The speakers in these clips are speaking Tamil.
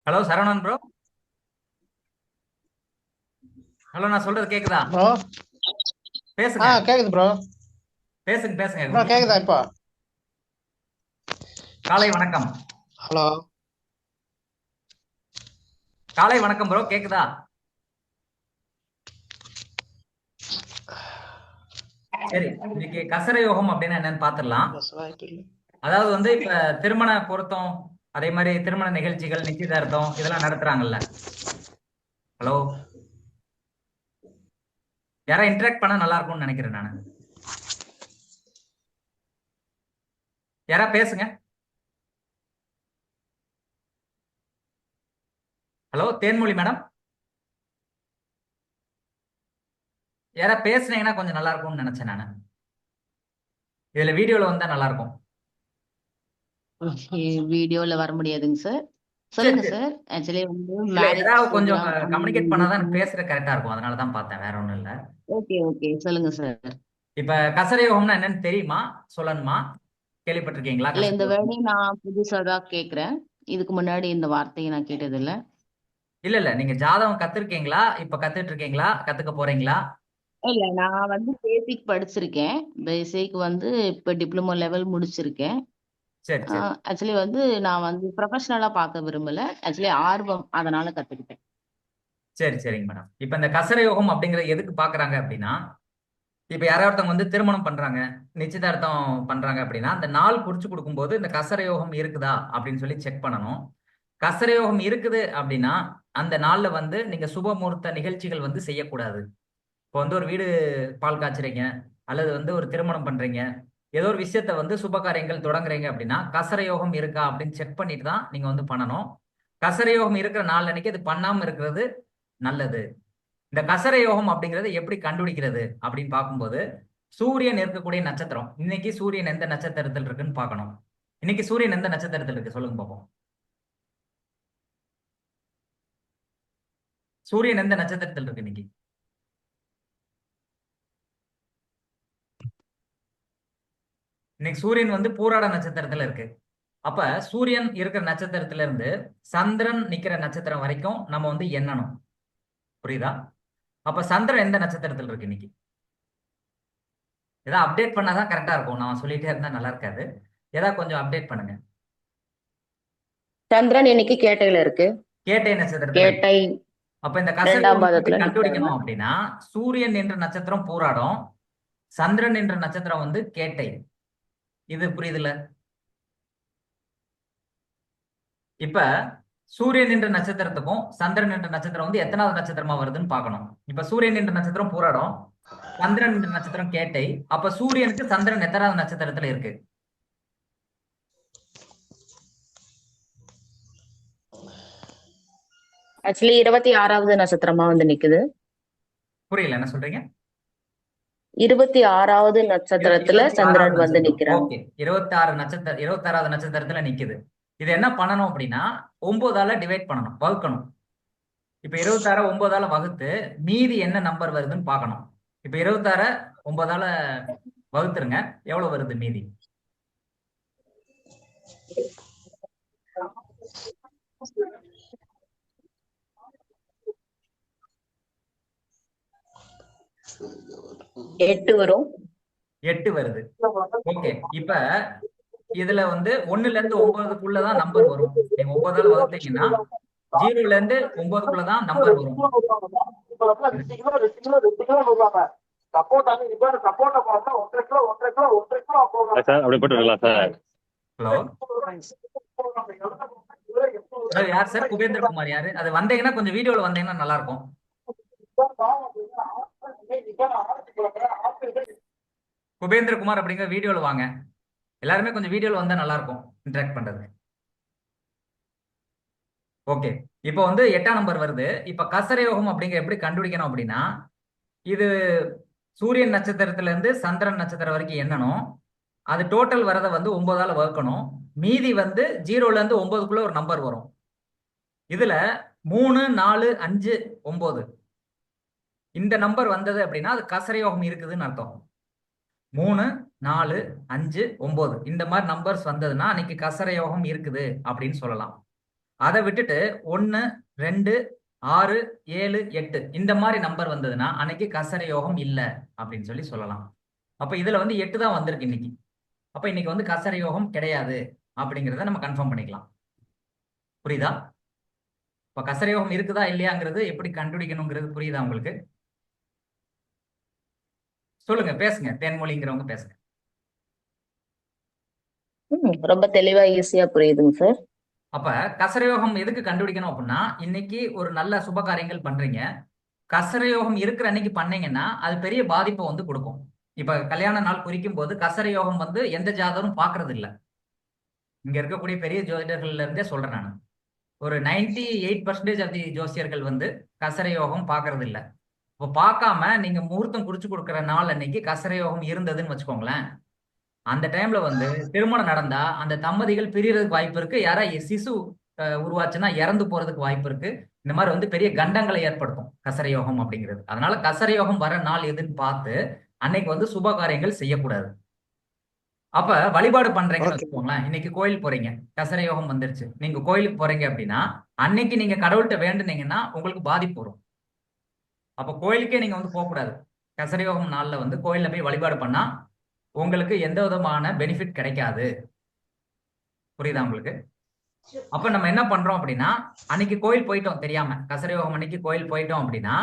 Hello Saravanan bro. ஹலோ, நான் சொல்றது கேக்குதா? ப்ரோ. பேசுங்க. கேக்குது ப்ரோ. பேசுங்க பேசுங்க. Bro good morning. கேக்குதா இப்போ? காலை வணக்கம். ஹலோ. காலை வணக்கம் ப்ரோ, கேக்குதா? சரி, இன்னைக்கு கசர யோகம் அப்படின்னா என்னன்னு பாத்துடலாம். பஸ் வாய்ப்பு இல்லை. அதாவது வந்து இப்ப திருமண பொருத்தம், அதே மாதிரி திருமண நிகழ்ச்சிகள், நிச்சயதார்த்தம் இதெல்லாம் நடத்துறாங்கல்ல. ஹலோ, யாரா இன்டராக்ட் பண்ணா நல்லா இருக்கும்னு நினைக்கிறேன் நானு. யாரா பேசுங்க. ஹலோ தேன்மொழி மேடம், யாரா பேசுனீங்கன்னா கொஞ்சம் நல்லா இருக்கும்னு நினைச்சேன் நானு. இதுல வீடியோல வந்தா நல்லா இருக்கும். வீடியோல வர முடியாதுங்க சார். சரி சொல்லுங்க சரி. சார். ஆக்சுவலி வந்து இல்ல, மேரேஜ் யாராவது கொஞ்சம் ப்ரோக்ராம் கம்யூனிகேட் பண்ணாதான் எனக்கு பேசுற கரெக்டா இருக்கும், அதனாலதான் பார்த்தேன், வேற ஒண்ணும் இல்ல. ஓகே ஓகே சொல்லுங்க சார். இப்ப கசர யோகம்னா என்னன்னு தெரியுமா? சொல்லணுமா? கேள்விப்பட்டிருக்கீங்களா இல்ல கசர இந்த யோகம்? வேர்டை நான் புதுசா தான் கேக்குறேன். இதுக்கு முன்னாடி இந்த வார்த்தையை நான் கேட்டது இல்ல. இல்ல இல்ல, நீங்க ஜாதகம் கத்துருக்கீங்களா? இப்ப கத்துட்டு இருக்கீங்களா? கத்துக்க போறீங்களா? இல்ல நான் வந்து பேசிக் படிச்சிருக்கேன். பேசிக் வந்து இப்ப டிப்ளமோ லெவல் முடிச்சிருக்கேன். சரி சரி. ஆக்சுவலி வந்து நான் வந்து ப்ரொஃபஷனலா பார்க்க விரும்பல. ஆக்சுவலி ஆர்வம் அதனால கத்துக்கிட்டேன். சரி சரிங்க மேடம். இப்ப இந்த கசர யோகம் அப்படிங்கறது எதுக்கு பாக்குறாங்க அப்படின்னா, இப்ப யாராவது ஒருத்தவங்க வந்து திருமணம் பண்றாங்க, நிச்சயதார்த்தம் பண்றாங்க அப்படின்னா, அந்த நாள் குறிச்சு கொடுக்கும்போது இந்த கசர யோகம் இருக்குதா அப்படின்னு சொல்லி செக் பண்ணணும். கசர யோகம் இருக்குது அப்படின்னா அந்த நாள்ல வந்து நீங்க சுப முகூர்த்த நிகழ்ச்சிகள் வந்து செய்யக்கூடாது. இப்போ வந்து ஒரு வீடு பால் காய்ச்சுறீங்க, அல்லது வந்து ஒரு திருமணம் பண்றீங்க, ஏதோ ஒரு விஷயத்த வந்து சுப காரியங்கள் தொடங்குறீங்க அப்படின்னா கசர யோகம் இருக்கா அப்படின்னு செக் பண்ணிட்டு தான் நீங்க வந்து பண்ணணும். கசர யோகம் இருக்கிற நாள் அன்னைக்கு அது பண்ணாம இருக்கிறது நல்லது. இந்த கசர யோகம் அப்படிங்கறது எப்படி கண்டுபிடிக்கிறது அப்படின்னு பார்க்கும்போது, சூரியன் இருக்கக்கூடிய நட்சத்திரம், இன்னைக்கு சூரியன் எந்த நட்சத்திரத்தில் இருக்குன்னு பார்க்கணும். இன்னைக்கு சூரியன் எந்த நட்சத்திரத்தில் இருக்கு சொல்லுங்க பார்ப்போம். சூரியன் எந்த நட்சத்திரத்தில் இருக்கு இன்னைக்கு? இன்னைக்கு சூரியன் வந்து பூராட நட்சத்திரத்துல இருக்கு. அப்ப சூரியன் இருக்கிற நட்சத்திரத்துல இருந்து சந்திரன் நிக்கிற நட்சத்திரம் வரைக்கும் நம்ம வந்து எண்ணணும். புரியுதா? அப்ப சந்திரன் எந்த நட்சத்திரத்துல இருக்கு இன்னைக்கு? ஏதாவது அப்டேட் பண்ணாதான் கரெக்டா இருக்கும், நான் சொல்லிட்டே இருந்தா நல்லா இருக்காது. ஏதாவது கொஞ்சம் அப்டேட் பண்ணுங்க. சந்திரன் இன்னைக்கு கேட்டையில இருக்கு. கேட்டை நட்சத்திரத்துல இருக்கு. கேட்டை அப்ப இந்த கசர 2ஆம் யோகம் எப்படி பாதத்துல நிக்கிறாங்க. கண்டுபிடிக்கணும் அப்படின்னா, சூரியன் என்ற நட்சத்திரம் பூராடம், சந்திரன் என்ற நட்சத்திரம் வந்து கேட்டை. இது புரியுதுல்ல? இப்ப சூரியன் என்ற நட்சத்திரத்துக்கும் சந்திரன் என்ற நட்சத்திரம் வந்து எத்தனாவது நட்சத்திரமா வருதுன்னு பார்க்கணும். இப்ப சூரியன் என்ற நட்சத்திரம் பூராடம், சந்திரன் என்ற நட்சத்திரம் கேட்டை. அப்ப சூரியனுக்கு சந்திரன் எத்தனாவது நட்சத்திரத்துல இருக்கு? ஆக்சுவலி 26வது நட்சத்திரமா வந்து நிக்குது. புரியல, என்ன சொல்றீங்க? 26வது நட்சத்திரத்துல இருபத்தி ஆறாவது சந்திரன் வந்து நட்சத்திரம். நிக்கிறாங்க. ஓகே, 26வது நட்சத்திரத்துல நிக்குது. இது என்ன பண்ணணும் அப்படின்னா, 9ஆல டிவைட் பண்ணணும், வகுக்கணும். இப்ப 26 9ஆல வகுத்து மீதி என்ன நம்பர் வருதுன்னு பார்க்கணும். இப்ப 26 9ஆல வகுத்துருங்க, எவ்வளவு வருது மீதி? எட்டு வரும். 8 வருது. ஓகே, இப்ப இதுல வந்து 1ல இருந்து 9க்குள்ளதான் நம்பர் வரும். நீங்க 9ஆல வகுத்தீங்கன்னா 0ல இருந்து 9க்குள்ளதான் நம்பர் வரும். சார் அப்படி போட்டுருக்கலாம் சார். ஹலோ, யார் சார்? குபேந்திர குமார் யாரு? அது வந்தீங்கன்னா கொஞ்சம் வீடியோல வந்தீங்கன்னா நல்லா இருக்கும். குபேந்திர குமார் அப்படிங்கிற வீடியோல வாங்க. எல்லாருமே கொஞ்சம் வீடியோல வந்தா நல்லா இருக்கும் இன்டராக்ட் பண்றது. ஓகே, இப்போ வந்து 8ஆம் நம்பர் வருது. இப்ப கசர யோகம் அப்படிங்கிற எப்படி கண்டுபிடிக்கணும் அப்படின்னா, இது சூரியன் நட்சத்திரத்துல இருந்து சந்திரன் நட்சத்திரம் வரைக்கும் எண்ணணும். அது டோட்டல் வரதை வந்து 9ஆல வகுக்கணும். மீதி வந்து 0ல இருந்து 9க்குள்ள ஒரு நம்பர் வரும். இதுல 3 4 5 9 இந்த நம்பர் வந்தது அப்படின்னா அது கசர யோகம் இருக்குதுன்னு அர்த்தம். 3 4 5 9 இந்த மாதிரி நம்பர்ஸ் வந்ததுன்னா அன்னைக்கு கசர யோகம் இருக்குது அப்படின்னு சொல்லலாம். அதை விட்டுட்டு 1, 2, 6, 7, 8 இந்த மாதிரி நம்பர் வந்ததுன்னா அன்னைக்கு கசர யோகம் இல்லை அப்படின்னு சொல்லலாம். அப்ப இதுல வந்து 8 தான் வந்திருக்கு இன்னைக்கு. அப்ப இன்னைக்கு வந்து கசர யோகம் கிடையாது அப்படிங்கிறத நம்ம கன்ஃபார்ம் பண்ணிக்கலாம். புரியுதா? இப்ப கசர யோகம் இருக்குதா இல்லையாங்கிறது எப்படி கண்டுபிடிக்கணுங்கிறது புரியுதா உங்களுக்கு? சொல்லுங்க, பேசுங்க. தேன்மொழிங்கிறவங்க பேசுங்க. ரொம்ப தெளிவா ஈஸியா புரியுதுங்க சார். அப்ப கசரயோகம் எதுக்கு கண்டுபிடிக்கணும் அப்படின்னா, இன்னைக்கு ஒரு நல்ல சுப காரியங்கள் பண்றீங்க, கசரயோகம் இருக்கிற அன்னைக்கு பண்ணீங்கன்னா அது பெரிய பாதிப்பை வந்து கொடுக்கும். இப்ப கல்யாண நாள் குறிக்கும் போது கசரயோகம் வந்து எந்த ஜாதகரும் பாக்குறது இல்ல. இங்க இருக்கக்கூடிய பெரிய ஜோதிடர்கள்ல இருந்தே சொல்றேன் நான். ஒரு 98% ஆஃப் தி ஜோசியர்கள் வந்து கசரயோகம் பாக்குறது இல்ல. இப்போ பார்க்காம நீங்க முகூர்த்தம் குறிச்சு கொடுக்குற நாள் அன்னைக்கு கசரயோகம் இருந்ததுன்னு வச்சுக்கோங்களேன், அந்த டைம்ல வந்து திருமணம் நடந்தா அந்த தம்பதிகள் பிரியறதுக்கு வாய்ப்பு இருக்கு. யாரா சிசு உருவாச்சுன்னா இறந்து போறதுக்கு வாய்ப்பு இருக்கு. இந்த மாதிரி வந்து பெரிய கண்டங்களை ஏற்படுத்தும் கசரயோகம் அப்படிங்கிறது. அதனால கசரயோகம் வர நாள் எதுன்னு பார்த்து அன்னைக்கு வந்து சுப காரியங்கள் செய்யக்கூடாது. அப்ப வழிபாடு பண்றீங்கன்னு வச்சுக்கோங்களேன், இன்னைக்கு கோயில் போறீங்க, கசரயோகம் வந்துருச்சு, நீங்க கோயிலுக்கு போறீங்க அப்படின்னா அன்னைக்கு நீங்க கடவுள்கிட்ட வேண்டுனீங்கன்னா உங்களுக்கு பாதிப்பு வரும். அப்ப கோயிலுக்கே நீங்க வந்து போகக்கூடாது. கசரயோகம் நாள்ல வந்து கோயில்ல போய் வழிபாடு பண்ணா உங்களுக்கு எந்த விதமான பெனிஃபிட் கிடைக்காது. புரியுதா உங்களுக்கு? அப்ப நம்ம என்ன பண்றோம் அப்படின்னா, அன்னைக்கு கோயில் போயிட்டோம் தெரியாம, கசரயோகம் அன்னைக்கு கோயில் போயிட்டோம் அப்படின்னா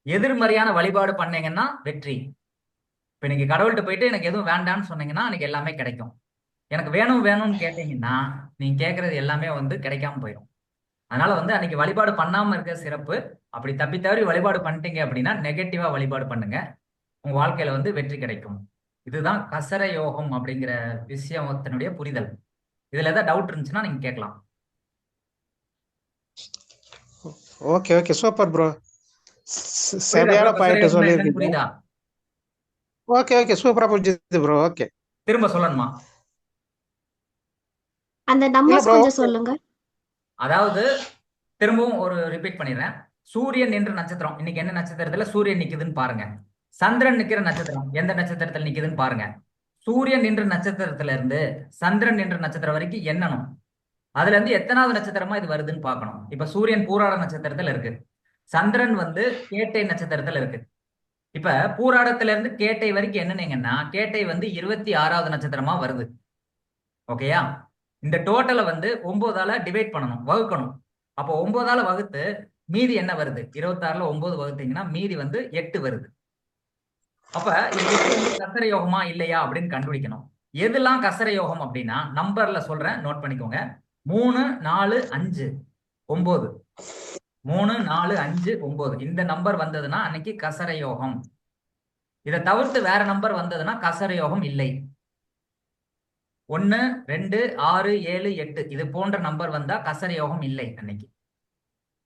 எதிர்மறையான வழிபாடு பண்ணீங்கன்னா வெற்றி. இப்ப நீங்க கடவுள்கிட்ட போயிட்டு எனக்கு எதுவும் வேண்டாம்னு சொன்னீங்கன்னா அன்னைக்கு எல்லாமே கிடைக்கும். எனக்கு வேணும் வேணும்னு கேட்டீங்கன்னா நீங்க கேட்கறது எல்லாமே வந்து கிடைக்காம போயிடும். அதனால வந்து அன்னைக்கு வழிபாடு பண்ணாம இருக்க சிறப்பு. அப்படி தப்பி தவறி வழிபாடு பண்ணிட்டீங்க அப்படின்னா நெகட்டிவா வழிபாடு பண்ணுங்க, உங்க வாழ்க்கையில வந்து வெற்றி கிடைக்கும். இதுதான் கசர யோகம் அப்படிங்கிற விஷயத்தினுடைய புரிதல். இதுல ஏதாவது டவுட் இருந்துச்சுன்னா நீங்க கேட்கலாம். Okay okay super bro. சரியான பாயிண்ட் சொல்லியிருக்கீங்க. புரியுதா? ஓகே ஓகே சூப்பரா புரிஞ்சுது ப்ரோ. ஓகே, திரும்ப சொல்லணுமா? அந்த நம்பர்ஸ் கொஞ்சம் சொல்லுங்க. அதாவது திரும்பவும் ஒரு ரிப்பீட் பண்ணிடுறேன். சூரியன் என்ற நட்சத்திரம் இன்னைக்கு என்ன நட்சத்திரத்துல சூரியன் நிக்குதுன்னு பாருங்க. சந்திரன் நிக்கிற நட்சத்திரம் எந்த நட்சத்திரத்துல நிக்குதுன்னு பாருங்க. சூரியன் என்ற நட்சத்திரத்துல இருந்து சந்திரன் என்ற நட்சத்திரம் வரைக்கும் எண்ணணும். அதுல இருந்து எத்தனாவது நட்சத்திரமா இது வருதுன்னு பார்க்கணும். இப்ப சூரியன் பூராட நட்சத்திரத்துல இருக்கு, சந்திரன் வந்து கேட்டை நட்சத்திரத்துல இருக்கு. இப்ப பூராடத்துல இருந்து கேட்டை வரைக்கும் என்னன்னீங்கன்னா கேட்டை வந்து 26வது நட்சத்திரமா வருது. ஓகேயா? இந்த டோட்டலை வந்து 9ஆல டிவைட் பண்ணணும், வகுக்கணும். அப்போ 9ஆல வகுத்து மீதி என்ன வருது? 26ல 9 வகுத்தீங்கன்னா மீதி வந்து 8 வருது. அப்ப இது கசர யோகமா இல்லையா அப்படின்னு கண்டுபிடிக்கணும். எதெல்லாம் கசர யோகம் அப்படின்னா நம்பர்ல சொல்றேன், நோட் பண்ணிக்கோங்க. 3, 4, 5, 9. 3, 4, 5, 9 இந்த நம்பர் வந்ததுன்னா அன்னைக்கு கசர யோகம். இதை தவிர்த்து வேற நம்பர் வந்ததுன்னா கசர யோகம் இல்லை. 1, 2, 6, 7, 8 இது போன்ற நம்பர் வந்தா கசர யோகம் இல்லை அன்னைக்கு.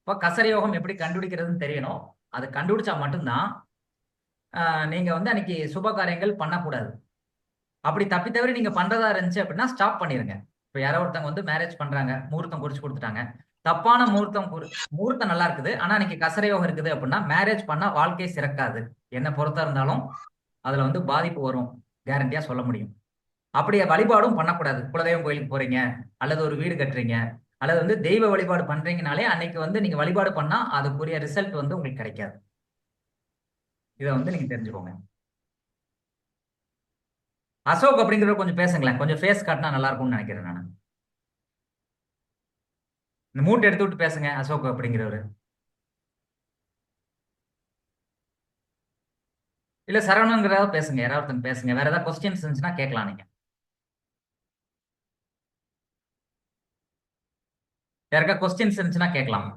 இப்போ கசர யோகம் எப்படி கண்டுபிடிக்கிறதுன்னு தெரியணும். அது கண்டுபிடிச்சா மட்டும்தான் நீங்க வந்து அன்னைக்கு சுப காரியங்கள் பண்ணக்கூடாது. அப்படி தப்பி தவிர நீங்க பண்றதா இருந்துச்சு அப்படின்னா ஸ்டாப் பண்ணிருங்க. இப்போ யாரோ ஒருத்தவங்க வந்து மேரேஜ் பண்றாங்க, முகூர்த்தம் குறிச்சு கொடுத்துட்டாங்க, தப்பான முகூர்த்தம் நல்லா இருக்குது ஆனா இன்னைக்கு கசர யோகம் இருக்குது அப்படின்னா மேரேஜ் பண்ணா வாழ்க்கை சிறக்காது. என்ன பொறுத்தா இருந்தாலும் அதுல வந்து பாதிப்பு வரும், கேரண்டியா சொல்ல முடியும். அப்படியே வழிபாடும் பண்ணக்கூடாது. குலதெய்வம் கோயிலுக்கு போறீங்க அல்லது ஒரு வீடு கட்டுறீங்க அல்லது வந்து தெய்வ வழிபாடு பண்றீங்கனாலே அன்னைக்கு வந்து நீங்க வழிபாடு பண்ணா அதுக்குரிய ரிசல்ட் வந்து உங்களுக்கு கிடைக்காது. இதை வந்து நீங்க தெரிஞ்சுக்கோங்க. அசோக் அப்படிங்கிற கொஞ்சம் பேசுங்களேன், கொஞ்சம் ஃபேஸ் காட்டினா நல்லா இருக்கும்னு நினைக்கிறேன் நான். இந்த மூட்டை எடுத்து விட்டு பேசுங்க அசோக் அப்படிங்கிறவரு. இல்ல சரவணங்கிறத பேசுங்க, யாராவது பேசுங்க. வேற ஏதாவது கொஸ்டின்ஸ் இருந்துச்சுன்னா கேட்கலாம் நீங்க. யாருக்கா கொஸ்டின்ஸ் இருந்துச்சுன்னா கேட்கலாம்.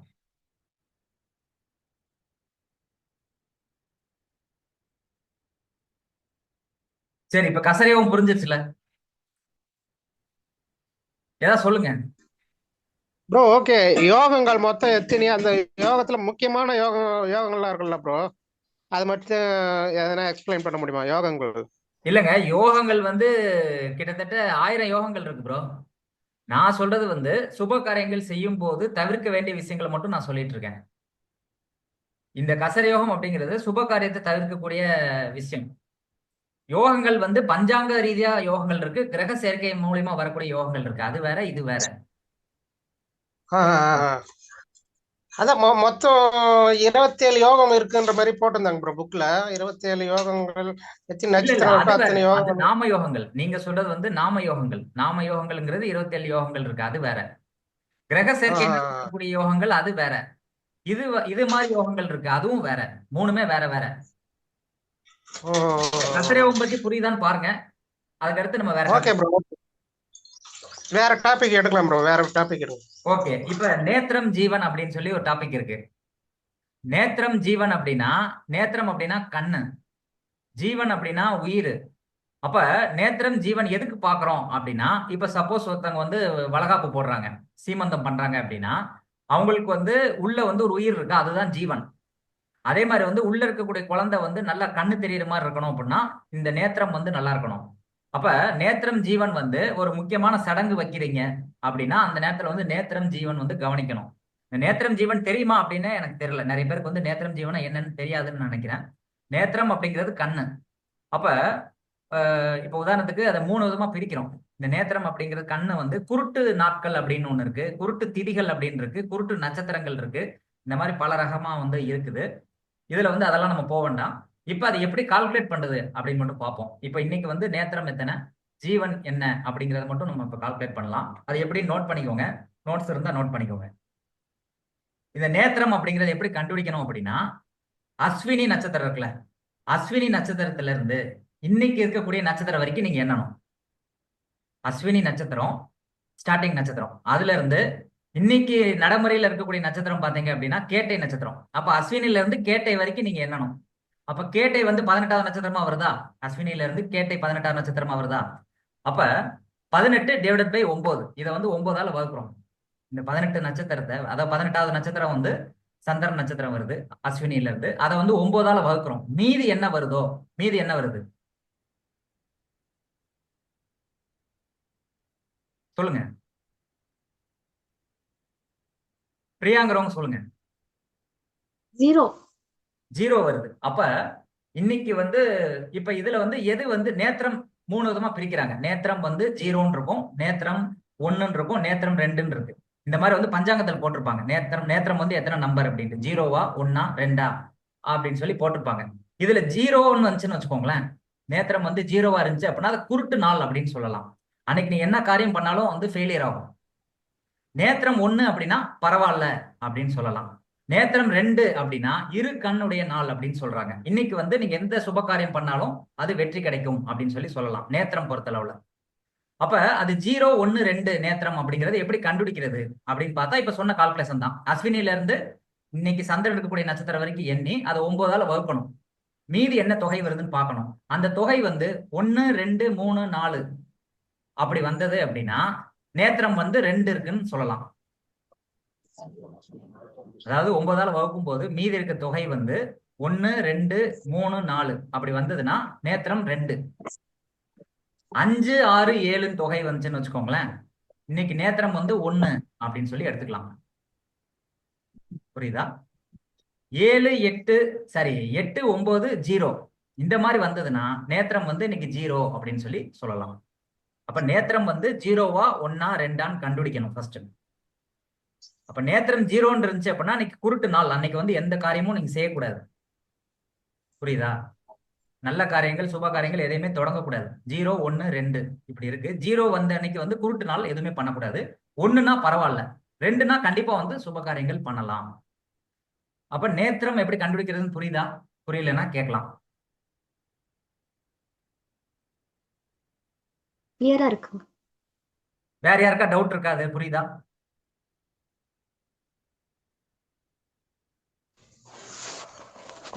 சரி, இப்ப கசரயோகம் புரிஞ்சிருச்சுல? ஏதாவது சொல்லுங்க ப்ரோ. ஓகே, யோகங்கள் மொத்தம் எத்தனை? அந்த யோகத்துல முக்கியமான யோகங்கள்லாம் இருக்குல்ல ப்ரோ, அது மட்டும் எதனா எக்ஸ்பிளைன் பண்ண முடியுமா யோகங்கள்? இல்லங்க, யோகங்கள் வந்து கிட்டத்தட்ட 1000 யோகங்கள் இருக்கு ப்ரோ. நான் சொல்றது வந்து சுப காரியங்கள் செய்யும் போது தவிர்க்க வேண்டிய விஷயங்களை மட்டும் நான் சொல்லிட்டு இருக்கேன். இந்த கசர யோகம் அப்படிங்கிறது சுப காரியத்தை தவிர்க்கக்கூடிய விஷயம். யோகங்கள் வந்து பஞ்சாங்க ரீதியா யோகங்கள் இருக்கு, கிரக சேர்க்கை மூலியமா வரக்கூடிய யோகங்கள் இருக்கு. அது வேற, இது வேற. ஆ, ஆ, ஆ. அதான் மொத்தம் 27 யோகம் இருக்குன்ற மாதிரி போட்டிருந்தாங்க ப்ரோ புக்ல. 27 யோகங்கள், எத்தனை இல்ல இல்ல நட்சத்திரம் அது இருக்கோ வேற, அத்தனை அது யோகங்கள். நாம யோகங்கள். நீங்க சொல்றது வந்து நாம யோகங்கள். நாம யோகங்கள்ங்கிறது 27 யோகங்கள் இருக்கு, அது வேற. கிரக ஆ, சேர்க்கையினால் ஆ, இருக்கக்கூடிய யோகங்கள் அது வேற. இது மாதிரி யோகங்கள் இருக்கு, அதுவும் வேற. மூணுமே வேற வேற. கசரயோகம் பத்தி புரியுதான்னு பாருங்க, அதுக்கடுத்து நம்ம வேற ஓகே டாபிக். ப்ரோ. வேற டாபிக் எடுக்கலாம் ப்ரோ, வேற டாபிக் எடுக்கலாம். ஓகே, இப்ப நேத்திரம் ஜீவன் அப்படின்னு சொல்லி ஒரு டாபிக் இருக்கு. நேத்திரம் ஜீவன் அப்படின்னா, நேத்திரம் அப்படின்னா கண்ணு, ஜீவன் அப்படின்னா உயிர். அப்ப நேத்திரம் ஜீவன் எதுக்கு பாக்குறோம் அப்படின்னா, இப்ப சப்போஸ் ஒருத்தவங்க வந்து வளகாப்பு போடுறாங்க, சீமந்தம் பண்றாங்க அப்படின்னா, அவங்களுக்கு வந்து உள்ள வந்து ஒரு உயிர் இருக்கு, அதுதான் ஜீவன். அதே மாதிரி வந்து உள்ள இருக்கக்கூடிய குழந்தை வந்து நல்லா கண்ணு தெரியுற மாதிரி இருக்கணும் அப்படின்னா இந்த நேத்திரம் வந்து நல்லா இருக்கணும். அப்ப நேத்திரம் ஜீவன் வந்து ஒரு முக்கியமான சடங்கு வைக்கிறீங்க அப்படின்னா அந்த நேரத்துல வந்து நேத்திரம் ஜீவன் வந்து கவனிக்கணும். இந்த நேத்திரம் ஜீவன் தெரியுமா அப்படின்னு எனக்கு தெரியல, நிறைய பேருக்கு வந்து நேத்திரம் ஜீவனா என்னன்னு தெரியாதுன்னு நினைக்கிறேன். நேத்திரம் அப்படிங்கிறது கண்ணு. அப்ப இப்ப உதாரணத்துக்கு அதை 3 விதமா பிரிக்கிறோம். இந்த நேத்திரம் அப்படிங்கிறது கண்ணு வந்து குருட்டு நாட்கள் அப்படின்னு ஒண்ணு இருக்கு, குருட்டு திதிகள் அப்படின்னு இருக்கு, குருட்டு நட்சத்திரங்கள் இருக்கு. இந்த மாதிரி பல ரகமா வந்து இருக்குது. இதுல வந்து அதெல்லாம் நம்ம போக வேண்டாம். இப்ப அது எப்படி கால்குலேட் பண்றது அப்படின்னு மட்டும் பார்ப்போம். இப்ப இன்னைக்கு வந்து நேத்திரம் எத்தனை, ஜீவன் என்ன அப்படிங்கறத மட்டும் நம்ம இப்ப கால்குலேட் பண்ணலாம். அது எப்படி நோட் பண்ணிக்கோங்க, நோட்ஸ் இருந்தா நோட் பண்ணிக்கோங்க. இந்த நேத்திரம் அப்படிங்கறது எப்படி கண்டுபிடிக்கணும் அப்படின்னா, அஸ்வினி நட்சத்திரம் இருக்குல்ல, அஸ்வினி நட்சத்திரத்துல இருந்து இன்னைக்கு இருக்கக்கூடிய நட்சத்திரம் வரைக்கும் நீங்க எண்ணணும். அஸ்வினி நட்சத்திரம் ஸ்டார்டிங் நட்சத்திரம், அதுல இருந்து இன்னைக்கு நடைமுறையில இருக்கக்கூடிய நட்சத்திரம் பாத்தீங்க அப்படின்னா கேட்டை நட்சத்திரம். அப்ப அஸ்வினில இருந்து கேட்டை வரைக்கும் நீங்க எண்ணணும். அப்ப கேட்டை வந்து 18வது நட்சத்திரமா வருதா, அஸ்வினில இருந்து கேட்டை 18வது நட்சத்திரமா வருதா. அப்ப 18 டிவைடட் பை 9, இதை வந்து 9ஆல வகுக்கிறோம். இந்த 18 நட்சத்திரத்தை, அதாவது 18வது நட்சத்திரம் வந்து சந்திரன் நட்சத்திரம் வருது அஸ்வினில இருந்து, அதை வந்து 9ஆல வகுக்கிறோம். மீதி என்ன வருதோ, மீதி என்ன வருது சொல்லுங்க, பிரியாங்கிறவங்க சொல்லுங்க. 0. 0 வருது. அப்ப இன்னைக்கு வந்து இப்ப இதுல வந்து எது வந்து நேத்திரம் 3 விதமா பிரிக்கிறாங்க. நேத்திரம் வந்து 0ன்னு இருக்கும், நேத்திரம் 1ன்னு இருக்கும், நேத்திரம் 2ன்னு இருக்கு. இந்த மாதிரி வந்து பஞ்சாங்கத்தில் போட்டிருப்பாங்க. நேத்திரம் நேத்திரம் வந்து எத்தனை நம்பர் அப்படின்ட்டு, 0வா 1ஆ 2ஆ அப்படின்னு சொல்லி போட்டிருப்பாங்க. இதுல 0ன்னு வந்துச்சுன்னு வச்சுக்கோங்களேன், நேத்திரம் வந்து 0வா இருந்துச்சு அப்படின்னா அது குருட்டு நாள் அப்படின்னு சொல்லலாம். அன்னைக்கு நீ என்ன காரியம் பண்ணாலும் வந்து ஃபெயிலியர் ஆகும். நேத்திரம் 1 அப்படின்னா பரவாயில்ல அப்படின்னு சொல்லலாம். நேத்திரம் 2 அப்படின்னா இரு கண்ணுடைய நாள் அப்படின்னு சொல்றாங்க. இன்னைக்கு வந்து நீங்க எந்த சுப காரியம் பண்ணாலும் அது வெற்றி கிடைக்கும் அப்படின்னு சொல்லலாம் நேத்திரம் பொறுத்தளவுல. அப்ப அது 0, 1, 2 நேத்திரம் அப்படிங்கிறது எப்படி கண்டுபிடிக்கிறது அப்படின்னு பார்த்தா, இப்ப சொன்ன கால்குலேஷன் தான். அஸ்வினில இருந்து இன்னைக்கு சந்திரன் இருக்கக்கூடிய நட்சத்திரம் வரைக்கும் எண்ணி அதை 9ஆல வகுக்கணும். மீதி என்ன தொகை வருதுன்னு பார்க்கணும். அந்த தொகை வந்து 1, 2, 3, 4 அப்படி வந்தது அப்படின்னா நேத்திரம் வந்து 2 இருக்குன்னு சொல்லலாம். அதாவது 9ஆல வகுக்கும் போது மீதி இருக்க தொகை வந்து 1, 2, 3, 4 அப்படி வந்ததுன்னா நேத்திரம் 2. 5, 6, 7 தொகை வந்துச்சுன்னு வச்சுக்கோங்களேன், இன்னைக்கு நேத்திரம் வந்து 1 அப்படின்னு சொல்லி எடுத்துக்கலாம். புரியுதா? 7, 8 சரி 8, 9, 0 இந்த மாதிரி வந்ததுன்னா நேத்திரம் வந்து இன்னைக்கு 0 அப்படின்னு சொல்லி சொல்லலாம். அப்ப நேத்திரம் வந்து 0வா 1ஆ 2ஆன்னு கண்டுபிடிக்கணும் ஃபர்ஸ்ட். அப்ப நேத்திரம் 0ன்னு இருந்துச்சு அப்படின்னா இன்னைக்கு குருட்டு நாள், அன்னைக்கு வந்து எந்த காரியமும் நீங்க செய்யக்கூடாது. புரியுதா? நல்ல காரியங்கள் சுப காரியங்கள் எதையுமே தொடங்கக்கூடாது. 0, 1, 2 இப்படி இருக்கு. 0 வந்த அன்னைக்கு வந்து குருட்டு நாள், எதுவுமே பண்ணக்கூடாது. 1னா பரவாயில்ல, 2னா கண்டிப்பா வந்து சுப காரியங்கள் பண்ணலாம். அப்ப நேத்திரம் எப்படி கண்டுபிடிக்கிறதுன்னு புரியுதா? புரியலன்னா கேட்கலாம். கிளியரா இருக்குங்க. வேற யாருக்கா டவுட் இருக்கா? அது புரியுதா?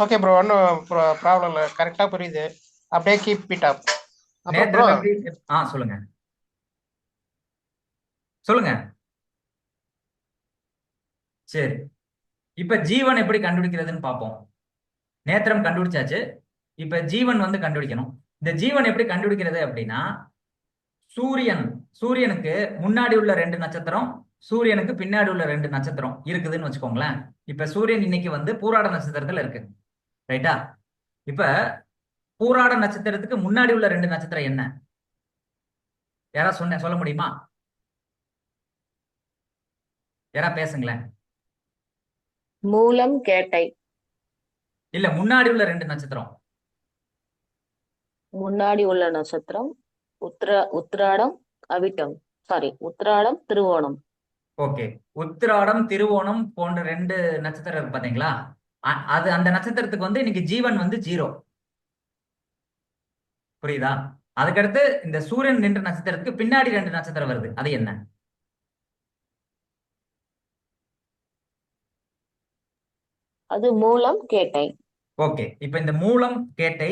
ஓகே ப்ரோ, ஒன்றும் ப்ராப்ளம் இல்லை, கரெக்டாக புரியுது. அப்படியே கீப் இட் அப். அப்புறம் ப்ரோ, நேத்திரம் எப்படி? சொல்லுங்க சொல்லுங்க. சரி, இப்ப ஜீவன் எப்படி கண்டுபிடிக்கிறதுன்னு பார்ப்போம். நேத்திரம் கண்டுபிடிச்சாச்சு, இப்ப ஜீவன் வந்து கண்டுபிடிக்கணும். இந்த ஜீவன் எப்படி கண்டுபிடிக்கிறது அப்படின்னா, சூரியனுக்கு முன்னாடி உள்ள 2 நட்சத்திரம், சூரியனுக்கு பின்னாடி உள்ள 2 நட்சத்திரம் இருக்குதுன்னு வச்சுக்கோங்களேன். இப்ப சூரியன் இன்னைக்கு வந்து பூராட நட்சத்திரத்துல இருக்கு, ரைட்டா? இப்ப பூராட நட்சத்திரத்துக்கு முன்னாடி உள்ள 2 நட்சத்திரம் என்ன? யாராவது சொல்ல முடியுமா? யாரா பேசுங்களேன். மூலம், கேட்டை. இல்ல, முன்னாடி உள்ள 2 நட்சத்திரம். முன்னாடி உள்ள நட்சத்திரம் உத்திராடம், அவிட்டம். சாரி, உத்திராடம், திருவோணம். ஓகே. உத்திராடம், திருவோணம் போன்ற 2 நட்சத்திரம் இருக்கு பாத்தீங்களா? அது அந்த நட்சத்திரத்துக்கு வந்து இன்னைக்கு ஜீவன் வந்து 0. புரியுதா? அதுக்கடுத்து இந்த சூரியன் நின்ற நட்சத்திரத்துக்கு பின்னாடி 2 நட்சத்திரம் வருது. அது என்ன? அது மூலம், கேட்டை. ஓகே. இப்ப இந்த மூலம், கேட்டை,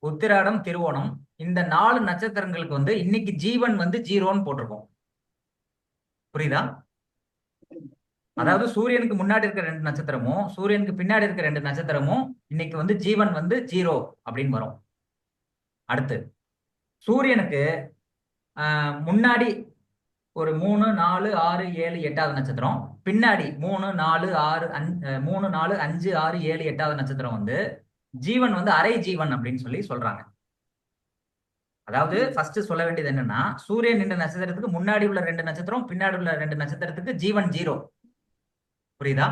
உத்திராடம், திருவோணம் இந்த 4 நட்சத்திரங்களுக்கு வந்து இன்னைக்கு ஜீவன் வந்து 0ன்னு போட்டிருக்கோம். புரியுதா? அதாவது சூரியனுக்கு முன்னாடி இருக்கிற 2 நட்சத்திரமும் சூரியனுக்கு பின்னாடி இருக்கிற 2 நட்சத்திரமும் இன்னைக்கு வந்து ஜீவன் வந்து 0 அப்படின்னு வரும். அடுத்து சூரியனுக்கு முன்னாடி ஒரு 3, 4, 6, 7, 8வது நட்சத்திரம், பின்னாடி 3, 4, 6, 3, 4, 5, 6, 7, 8வது நட்சத்திரம் வந்து ஜீவன் வந்து அரை ஜீவன் அப்படின்னு சொல்லி சொல்றாங்க. அதாவது ஃபர்ஸ்ட் சொல்ல வேண்டியது என்னன்னா, சூரியன் நின்ற நட்சத்திரத்துக்கு முன்னாடி உள்ள 2 நட்சத்திரம், பின்னாடி உள்ள 2 நட்சத்திரத்துக்கு ஜீவன் 0. புரியுதா?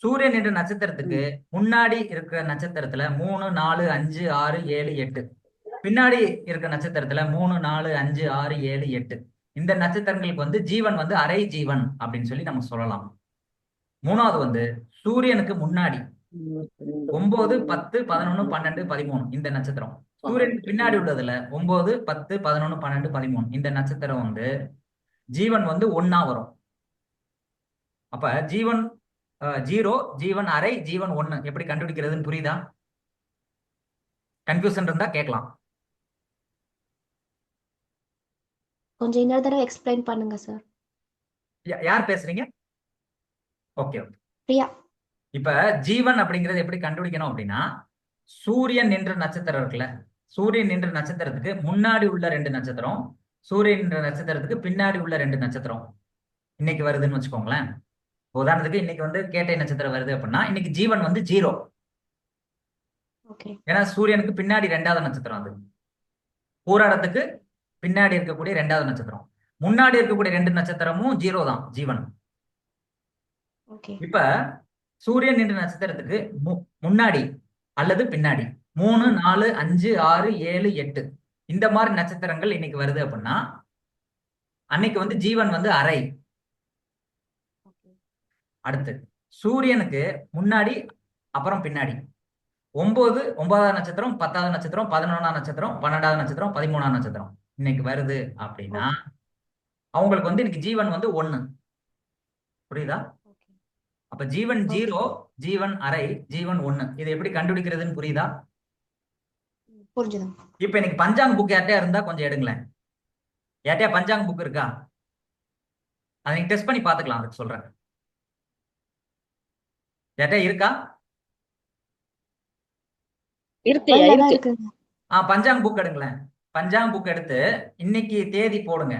சூரியன் என்ற நட்சத்திரத்துக்கு முன்னாடி இருக்கிற நட்சத்திரத்துல 3, 4, 5, 6, 7, 8, பின்னாடி இருக்கிற நட்சத்திரத்துல 3, 4, 5, 6, 7, 8 இந்த நட்சத்திரங்களுக்கு வந்து ஜீவன் வந்து அரை ஜீவன் அப்படின்னு சொல்லி நம்ம சொல்லலாம். மூணாவது வந்து சூரியனுக்கு முன்னாடி 9, 10, 11, 12, 13 இந்த நட்சத்திரம். சூரியனுக்கு பின்னாடி உள்ளதுல 9, 10, 11, 12, 13 இந்த நட்சத்திரம் வந்து ஜீவன் வந்து 1ஆ வரும். அப்ப ஜீவன் 0, ஜீவன் அரை, ஜீவன் 1 எப்படி கண்டுபிடிக்கிறதுன்னு புரியுதா? கன்ஃபியூஷன் இருந்தா கேட்கலாம். கொஞ்சம் இன்னொரு தடவை எக்ஸ்பிளைன் பண்ணுங்க சார். யார் பேசுறீங்க? Okay okay. பிரியா. இப்ப ஜீவன் அப்படிங்கறது எப்படி கண்டுபிடிக்கணும் அப்படின்னா, சூரியன் நின்ற நட்சத்திரம் இருக்குல்ல, சூரியன் நின்ற நட்சத்திரத்துக்கு முன்னாடி உள்ள 2 நட்சத்திரம், சூரியன் நின்ற நட்சத்திரத்துக்கு பின்னாடி உள்ள 2 நட்சத்திரம் இன்னைக்கு வருதுன்னு வச்சுக்கோங்களேன். உதாரணத்துக்கு இன்னைக்கு வந்து கேட்டை நட்சத்திரம் வருது அப்படின்னா இன்னைக்கு ஜீவன் வந்து 0. ஓகே. ஏன்னா சூரியனுக்கு பின்னாடி 2வது நட்சத்திரம் அது. பூராடத்துக்கு பின்னாடி இருக்கக்கூடிய 2வது நட்சத்திரம். முன்னாடி இருக்கக்கூடிய 2 நட்சத்திரமும் 0 தான் ஜீவன். ஓகே. இப்ப சூரியன் என்ற நட்சத்திரத்துக்கு முன்னாடி அல்லது பின்னாடி 3, 4, 5, 6, 7, 8 இந்த மாதிரி நட்சத்திரங்கள் இன்னைக்கு வருது அப்படின்னா அன்னைக்கு வந்து ஜீவன் வந்து அரை. அடுத்து சூரியனுக்கு முன்னாடி அப்புறம் பின்னாடி 9, 9வது நட்சத்திரம், 10வது நட்சத்திரம், 11ஆம் நட்சத்திரம், 12வது நட்சத்திரம், 13ஆம் நட்சத்திரம் இன்னைக்கு வருது அப்படின்னா அவங்களுக்கு வந்து இன்னைக்கு ஜீவன் வந்து 1. புரியுதா? அப்ப ஜீவன் 0, ஜீவன் அரை, ஜீவன் 1 இதை எப்படி கண்டுபிடிக்கிறதுன்னு புரியுதா? புரிஞ்சுது. இப்ப இன்னைக்கு பஞ்சாங் புக் யார்ட்டையா இருந்தா கொஞ்சம் எடுங்களேன். யார்ட்டையா பஞ்சாங் புக் இருக்கா? அதை நீங்க டெஸ்ட் பண்ணி பாத்துக்கலாம். அதுக்கு சொல்றேன். யார்ட்டையா இருக்கா? இருக்கு. பஞ்சாங் புக் எடுங்களேன். பஞ்சாங் புக் எடுத்து இன்னைக்கு தேதி போடுங்க.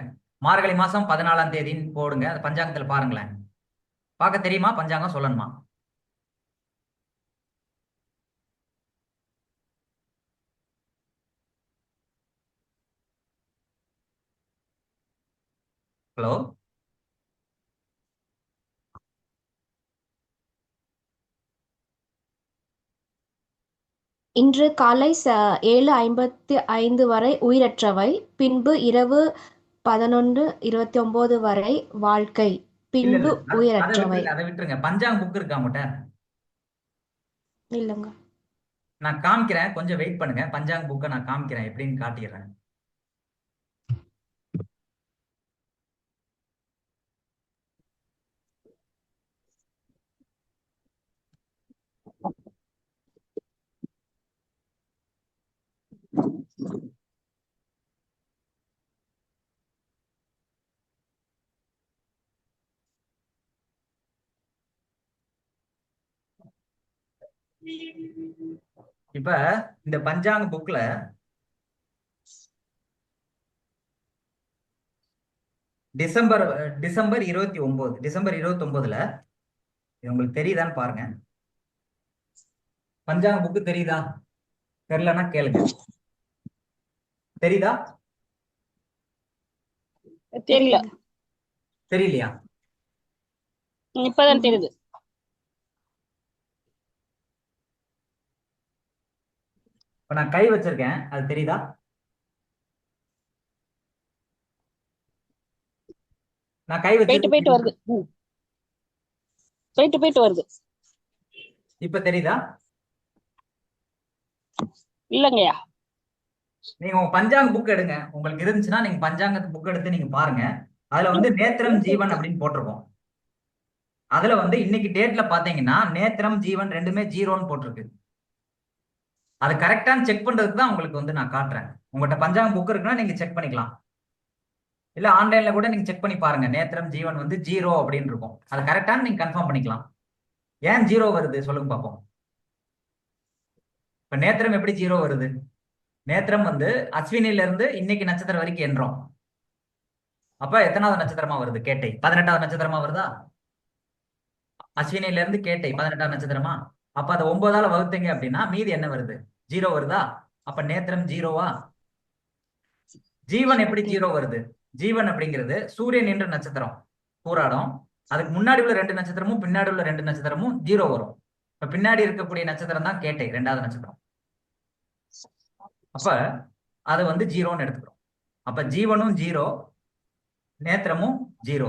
மார்கழி மாசம் 14ஆம் தேதின்னு போடுங்க. அந்த பஞ்சாங்கத்துல பாருங்களேன். பார்க்க தெரியுமா? பஞ்சாங்கம் சொல்லணுமா? ஹலோ, இன்று காலை 7:55 வரை உயிரற்றவை, பின்பு இரவு 11:29 வரை வாழ்க்கை, இல்ல பின்பு இல்ல உயிரற்றவை. அதை விட்டுருங்க. பஞ்சாங் புக் இருக்கா உங்கள்கிட்ட? இல்லைங்க. நான் காமிக்கிறேன், கொஞ்சம் வெயிட் பண்ணுங்க. பஞ்சாங் புக்கை நான் காமிக்கிறேன், எப்படின்னு காட்டிடுறேன். இப்ப இந்த பஞ்சாங் புக்ல டிசம்பர் 29ல உங்களுக்கு தெரியுதான்னு பாருங்க. பஞ்சாங் புக்கு தெரியுதா? தெரியலன்னா கேளுங்க. தெரியுதா? தெரியல. தெரியலையா? இப்பதான் தெரியுது. இப்ப நான் கை வச்சிருக்கேன், அது தெரியுதா? நான் கை போயிட்டு வச்சிருக்கேன் போயிட்டு தெரியுதா? வருது. போயிட்டு போயிட்டு வருது. இப்ப தெரியுதா? இல்லங்கய்யா. நீங்க உங்க பஞ்சாங்க புக் எடுங்க, உங்களுக்கு இருந்துச்சுன்னா நீங்க பஞ்சாங்க புக் எடுத்து நீங்க பாருங்க. அதுல வந்து நேத்திரம் ஜீவன் அப்படின்னு போட்டிருக்கோம். அதுல வந்து இன்னைக்கு டேட்ல பாத்தீங்கன்னா நேத்திரம் ஜீவன் ரெண்டுமே ஜீரோன்னு போட்டிருக்கு. அது கரெக்டான்னு செக் பண்றதுக்கு தான் உங்களுக்கு வந்து நான் காட்டுறேன். உங்கள்கிட்ட பஞ்சாங்க புக் இருக்குன்னா நீங்க செக் பண்ணிக்கலாம். இல்ல ஆன்லைன்ல கூட நீங்க செக் பண்ணி பாருங்க, நேத்திரம் ஜீவன் வந்து ஜீரோ அப்படின்னு இருக்கும். அது கரெக்டான்னு நீங்க கன்ஃபார்ம் பண்ணிக்கலாம். ஏன் ஜீரோ வருது சொல்லுங்க பார்ப்போம். இப்ப நேத்திரம் எப்படி ஜீரோ வருது? நேத்திரம் வந்து அஸ்வினில இருந்து இன்னைக்கு நட்சத்திரம் வரைக்கும் எண்றோம். அப்ப எத்தனாவது நட்சத்திரமா வருது? கேட்டை 18வது நட்சத்திரமா வருதா? அஸ்வினில இருந்து கேட்டை 18வது நட்சத்திரமா? அப்ப அதை 9ஆல வகுத்தீங்க அப்படின்னா மீதி என்ன வருது? ஜீரோ வருதா? அப்ப நேத்திரம் ஜீரோவா? ஜீவன் எப்படி ஜீரோ வருது? ஜீவன் அப்படிங்கிறது சூரியன் என்ற நட்சத்திரம் பூராடம். அதுக்கு முன்னாடி உள்ள 2 நட்சத்திரமும் பின்னாடி உள்ள 2 நட்சத்திரமும் ஜீரோ வரும். இப்ப பின்னாடி இருக்கக்கூடிய நட்சத்திரம் தான் கேட்டை, 2வது நட்சத்திரம். அப்ப அது வந்து ஜீரோன்னு எடுத்துக்கிறோம். அப்ப ஜீவனும் ஜீரோ, நேத்திரமும் ஜீரோ.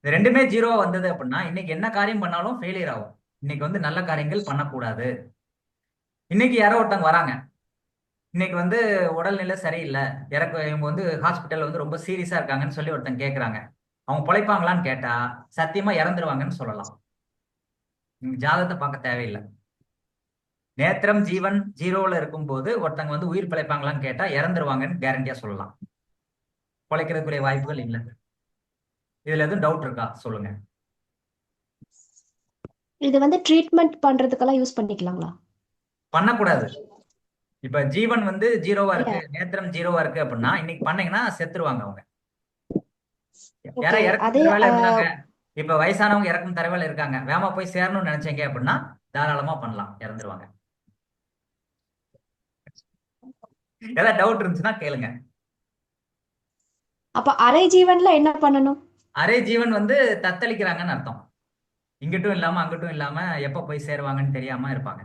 இது ரெண்டுமே ஜீரோவா வந்தது அப்படின்னா இன்னைக்கு என்ன காரியம் பண்ணாலும் ஃபெயிலியர் ஆகும். இன்னைக்கு வந்து நல்ல காரியங்கள் பண்ணக்கூடாது. இன்னைக்கு யாரோ ஒருத்தவங்க வராங்க, இன்னைக்கு வந்து உடல்நிலை சரியில்லை, இவங்க வந்து ஹாஸ்பிட்டல் வந்து ரொம்ப சீரியஸா இருக்காங்கன்னு சொல்லி ஒருத்தங்க கேட்கறாங்க. அவங்க பிழைப்பாங்களான்னு கேட்டா சத்தியமா இறந்துருவாங்கன்னு சொல்லலாம். நீங்க ஜாதகத்தை பார்க்க தேவையில்லை. நேத்திரம் ஜீவன் ஜீரோல இருக்கும்போது ஒருத்தங்க வந்து உயிர் பிழைப்பாங்களான்னு கேட்டா இறந்துருவாங்கன்னு கேரண்டியா சொல்லலாம். பிழைக்கிறதுக்குரிய வாய்ப்புகள் இல்லை. இதுல எதுவும் டவுட் இருக்கா சொல்லுங்க. இது வந்து ட்ரீட்மெண்ட் பண்றதுக்கெல்லாம் யூஸ் பண்ணிக்கலாங்களா? பண்ணக்கூடாது. இப்ப ஜீவன் வந்து ஜீரோவா இல்ல. இருக்கு, நேத்திரம் ஜீரோவா இருக்கு அப்படின்னா இன்னைக்கு பண்ணீங்கன்னா செத்துருவாங்க அவங்க. யாரா ஓகே. இறக்கும் அதே தரவேல இருந்தாங்க, இப்ப வயசானவங்க இறக்கும் தரவேல இருக்காங்க, வேமா போய் சேரணும்னு நினைச்சீங்க அப்படின்னா தாராளமா பண்ணலாம், இறந்துருவாங்க. ஏதாவது டவுட் இருந்துச்சுன்னா கேளுங்க. அப்ப அரை ஜீவன்ல என்ன பண்ணணும்? அரை ஜீவன் வந்து தத்தளிக்கிறாங்கன்னு அர்த்தம். இங்கிட்டும் இல்லாம அங்கிட்டும் இல்லாம எப்ப போய் சேருவாங்கன்னு தெரியாம இருப்பாங்க.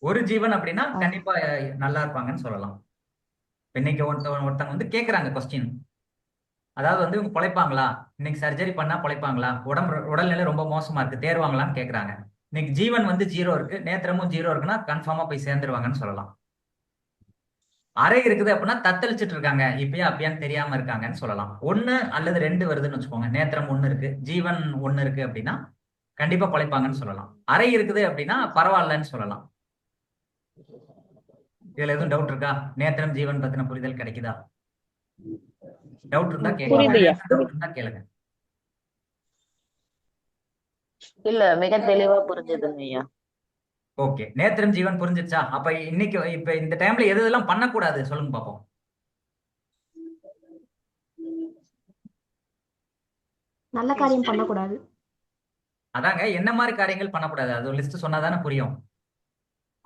ஒரு ஜீவன் அப்படின்னா கண்டிப்பா நல்லா இருப்பாங்கன்னு சொல்லலாம். இன்னைக்கு ஒருத்தவங்க வந்து கேக்குறாங்க கொஸ்டின், அதாவது வந்து இவங்க பிழைப்பாங்களா, இன்னைக்கு சர்ஜரி பண்ணா பிழைப்பாங்களா, உடல்நிலை ரொம்ப மோசமா இருக்கு, தேர்வாங்களான்னு கேக்குறாங்க. இன்னைக்கு ஜீவன் வந்து ஜீரோ இருக்கு, நேத்திரமும் ஜீரோ இருக்குன்னா கன்ஃபார்மா போய் சேர்ந்துருவாங்கன்னு சொல்லலாம். அறை இருக்குது அப்படின்னா தத்தளிச்சுட்டு இருக்காங்க, இப்பயா அப்பயான்னு தெரியாம இருக்காங்கன்னு சொல்லலாம். 1 அல்லது 2 வருதுன்னு வச்சுக்கோங்க, நேத்திரம் 1 இருக்கு, ஜீவன் 1 இருக்கு அப்படின்னா கண்டிப்பா பிழைப்பாங்கன்னு சொல்லலாம். அறை இருக்குது அப்படின்னா பரவாயில்லன்னு சொல்லலாம். இதுல எதுவும் டவுட் இருக்கா? நேத்திரம் ஜீவன் பத்தின புரிதல் கிடைக்குதா? டவுட் இருந்தா புரியுதுய்யா. கேளுங்க. டவுட் இருந்தா கேளுங்க. இல்ல மிக தெளிவா புரிஞ்சுதுங்க ஐயா. ஓகே, நேத்திரம் ஜீவன் புரிஞ்சிருச்சா? அப்ப இன்னைக்கு இப்ப இந்த டைம்ல எது எதெல்லாம் பண்ணக்கூடாது சொல்லுங்க பாப்போம். நல்ல காரியம் பண்ணக்கூடாது. அதாங்க, என்ன மாதிரி காரியங்கள் பண்ணக்கூடாது அது ஒரு லிஸ்ட் சொன்னாதானே புரியும்.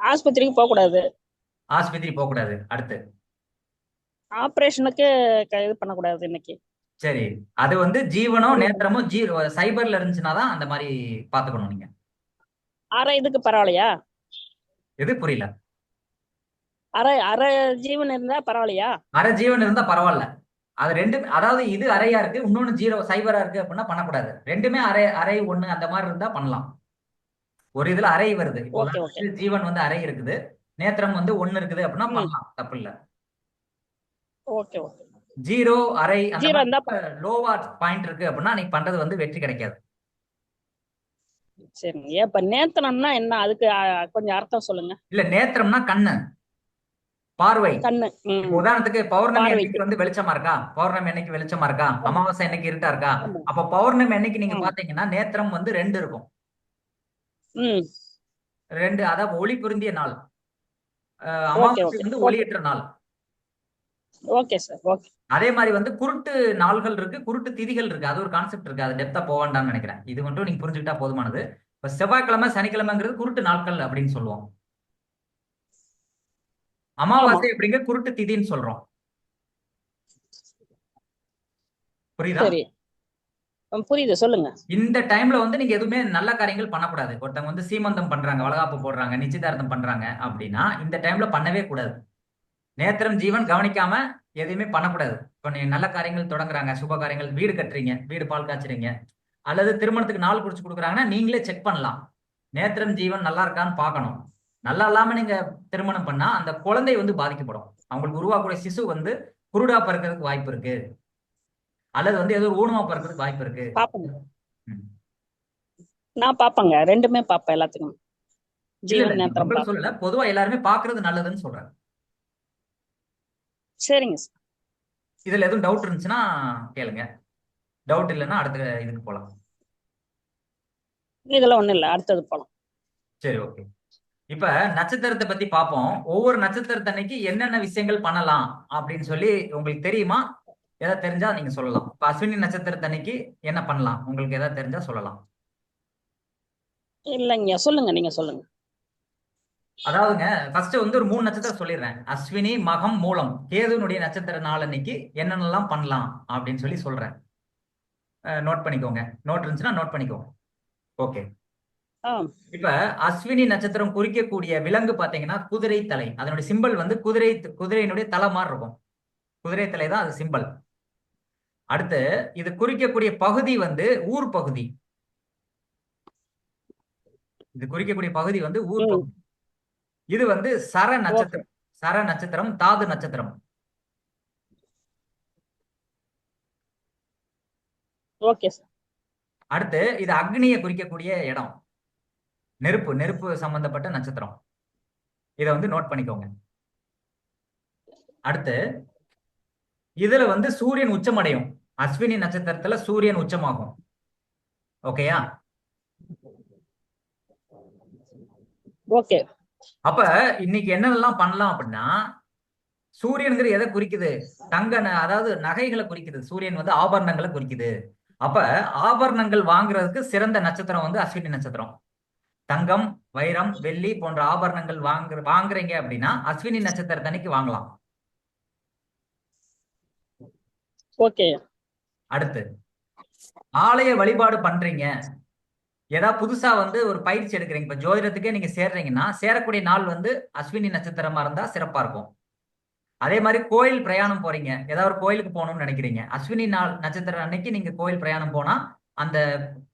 ஆஸ்பத்திரிக்கு போக கூடாது. ஆஸ்பத்திரி போக கூடாது. அடுத்து ஆபரேஷனுக்கு இது பண்ணக்கூடாது இன்னைக்கு. சரி, அது வந்து ஜீவனும் நேத்திரமும் ஜீரோ சைபர்ல இருந்துச்சுன்னா தான் அந்த மாதிரி பாத்துக்கணும் நீங்க. அரை இதுக்கு பரவாயில்லையா? எது புரியல? அரை ஜீவன் இருந்தா பரவாயில்லையா? அரை ஜீவன் இருந்தா பரவாயில்ல. அது ரெண்டு, அதாவது இது அறையா இருக்கு, இன்னொன்னு ஜீரோ சைபரா இருக்கு அப்படின்னா பண்ணக்கூடாது. ரெண்டுமே அரை அரை 1 அந்த மாதிரி இருந்தா பண்ணலாம். ஒரு இதுல அறை வருது, இப்போ ஓகே ஓகே. ஜீவன் வந்து அறை இருக்குது, நேத்திரம் வந்து 1 இருக்குது அப்படின்னா பண்ணலாம், தப்பு இல்ல. Okay okay. ஜீரோ அறை அந்த ஜீரோ இருந்தா லோவா பாயிண்ட் இருக்கு அப்படின்னா நீ பண்றது வந்து வெற்றி கிடைக்காது. சரி. இப்ப நேத்திரம்னா என்ன, அதுக்கு கொஞ்சம் அர்த்தம் சொல்லுங்க. இல்ல, நேத்திரம்னா கண்ணு, பார்வை. கண்ணு. உதாரணத்துக்கு பௌர்ணமி பார்வைக்கு. அன்னைக்கு வந்து வெளிச்சமா இருக்கா, பௌர்ணமி அன்னைக்கு வெளிச்சமா இருக்கா, ஆமா. அமாவாசை அன்னைக்கு இருட்டா இருக்கா. ஆமா. அப்ப பௌர்ணமி அன்னைக்கு நீங்க ம். பாத்தீங்கன்னா நேத்திரம் வந்து 2 இருக்கும். ம். 2, அதாவது ஒளி பொருந்திய நாள். ஓகே அமாவாசை ஓகே வந்து ஓகே. ஒளியற்ற நாள். Okay sir. ஓகே. அதே மாதிரி வந்து குருட்டு நாள்கள் இருக்கு, குருட்டு திதிகள் இருக்கு. அது ஒரு கான்செப்ட் இருக்கு, அது டெப்தா போக வேண்டாம்னு நினைக்கிறேன். இது மட்டும் நீங்க புரிஞ்சுக்கிட்டா போதுமானது. இப்ப செவ்வாய்க்கிழமை சனிக்கிழமைங்கிறது குருட்டு நாட்கள் அப்படின்னு சொல்லுவோம். அமாவாசை அப்படிங்கிற குருட்டு திதின்னு சொல்றோம். புரியுதா? சரி. புரியுது, சொல்லுங்க. இந்த டைம்ல வந்து நீங்க எதுவுமே நல்ல காரியங்கள் பண்ணக்கூடாது. ஒருத்தவங்க வந்து சீமந்தம் பண்றாங்க, வளகாப்பு போடுறாங்க, நிச்சயதார்த்தம் பண்றாங்க அப்படின்னா இந்த டைம்ல பண்ணவே கூடாது. நேத்திரம் ஜீவன் கவனிக்காம எதையுமே பண்ணக்கூடாது. இப்போ நீங்க நல்ல காரியங்கள் தொடங்குறாங்க, சுப காரியங்கள், வீடு கட்டுறீங்க, வீடு பால் காய்ச்சுறீங்க, அல்லது திருமணத்துக்கு நாள் குறிச்சு கொடுக்குறாங்கன்னா நீங்களே செக் பண்ணலாம். நேத்திரம் ஜீவன் நல்லா இருக்கான்னு பார்க்கணும். நல்லா இல்லாம நீங்க திருமணம் பண்ணா அந்த குழந்தை வந்து பாதிக்கப்படும். அவங்களுக்கு உருவாக்கக்கூடிய சிசு வந்து குருடா பிறக்கிறதுக்கு வாய்ப்பு இருக்கு, அல்லது வந்து ஏதோ ஒரு ஊனமா பிறக்கிறதுக்கு வாய்ப்பு இருக்கு. பாப்பங்க, ம். நான் பாப்பங்க, ரெண்டுமே பாப்பேன் எல்லாத்துக்கும். இல்ல இல்ல ஜீவன் நேத்திரம் உங்களுக்கு பாப்பேன். சொல்லல, பொதுவா எல்லாருமே பாக்குறது நல்லதுன்னு சொல்றேன். சரிங்க சார். இதுல எதுவும் டவுட் இருந்துச்சுன்னா கேளுங்க, டவுட் இல்லைன்னா அடுத்த இதுக்கு போலாம். இதெல்லாம் ஒண்ணும் இல்ல, அடுத்தது போலாம். சரி, ஓகே. இப்ப நட்சத்திரத்தை பத்தி பார்ப்போம். ஒவ்வொரு நட்சத்திரத்தன்னைக்கு என்னென்ன விஷயங்கள் பண்ணலாம் அப்படின்னு சொல்லி உங்களுக்கு தெரியுமா? ஏதாவது தெரிஞ்சா நீங்க சொல்லலாம். இப்ப அஸ்வினி நட்சத்திரத்தன்னைக்கு என்ன பண்ணலாம், உங்களுக்கு ஏதாவது தெரிஞ்சா சொல்லலாம். இல்லைங்க, சொல்லுங்க, நீங்க சொல்லுங்க. அதாவதுங்க, ஃபர்ஸ்ட் வந்து ஒரு 3 நட்சத்திரம் சொல்லிடுறேன். அஸ்வினி, மகம், மூலம், கேதுனுடைய நட்சத்திர நாள் அன்னைக்கு என்னென்னலாம் பண்ணலாம் அப்படின்னு சொல்லி சொல்றேன். நோட் பண்ணிக்கோங்க. நோட் இருந்துச்சுன்னா நோட் பண்ணிக்கோங்க. ஓகே. ஆ, இப்ப அஸ்வினி நட்சத்திரம் குறிக்கக்கூடிய விலங்கு பாத்தீங்கன்னா குதிரை தலை. அதனுடைய சிம்பல் வந்து குதிரையினுடைய தலை மாதிரி இருக்கும். குதிரை தலை தான் அது சிம்பல். அடுத்து இது குறிக்கக்கூடிய பகுதி வந்து ஊர் பகுதி. இது குறிக்கக்கூடிய பகுதி வந்து ஊர் ம், பகுதி. இது வந்து சர ஓகே, நட்சத்திரம். சர நட்சத்திரம், தாது நட்சத்திரம். Okay sir. அடுத்து இது அக்னியை குறிக்கக்கூடிய இடம். நெருப்பு நெருப்பு சம்பந்தப்பட்ட நட்சத்திரம். இதை வந்து நோட் பண்ணிக்கோங்க. அடுத்து இதுல வந்து சூரியன் உச்சமடையும். அஸ்வினி நட்சத்திரத்துல சூரியன் உச்சமாகும். ஓகேயா? ஓகே, அப்ப இன்னைக்கு என்னென்னலாம் பண்ணலாம் அப்படின்னா, சூரியன்கிறது எதை குறிக்குது? அதாவது நகைகளை குறிக்குது. சூரியன் வந்து ஆபரணங்களை குறிக்குது. அப்ப ஆபரணங்கள் வாங்குறதுக்கு சிறந்த நட்சத்திரம் வந்து அஸ்வினி நட்சத்திரம். தங்கம், வைரம், வெள்ளி போன்ற ஆபரணங்கள் வாங்குறீங்க அப்படின்னா அஸ்வினி நட்சத்திரத்தன்னைக்கு வாங்கலாம். ஓகே. அடுத்து ஆலய வழிபாடு பண்றீங்க, ஏதாவது புதுசா வந்து ஒரு பயிற்சி எடுக்கிறீங்க, இப்ப ஜோதிடத்துக்கே நீங்க சேர்றீங்கன்னா சேரக்கூடிய நாள் வந்து அஸ்வினி நட்சத்திரமா இருந்தா சிறப்பா இருக்கும். அதே மாதிரி கோயில் பிரயாணம் போறீங்க, ஏதாவது ஒரு கோயிலுக்கு போகணும்னு நினைக்கிறீங்க, அஸ்வினி நாள் நட்சத்திரம் அன்னைக்கு நீங்க கோயில் பிரயாணம் போனா அந்த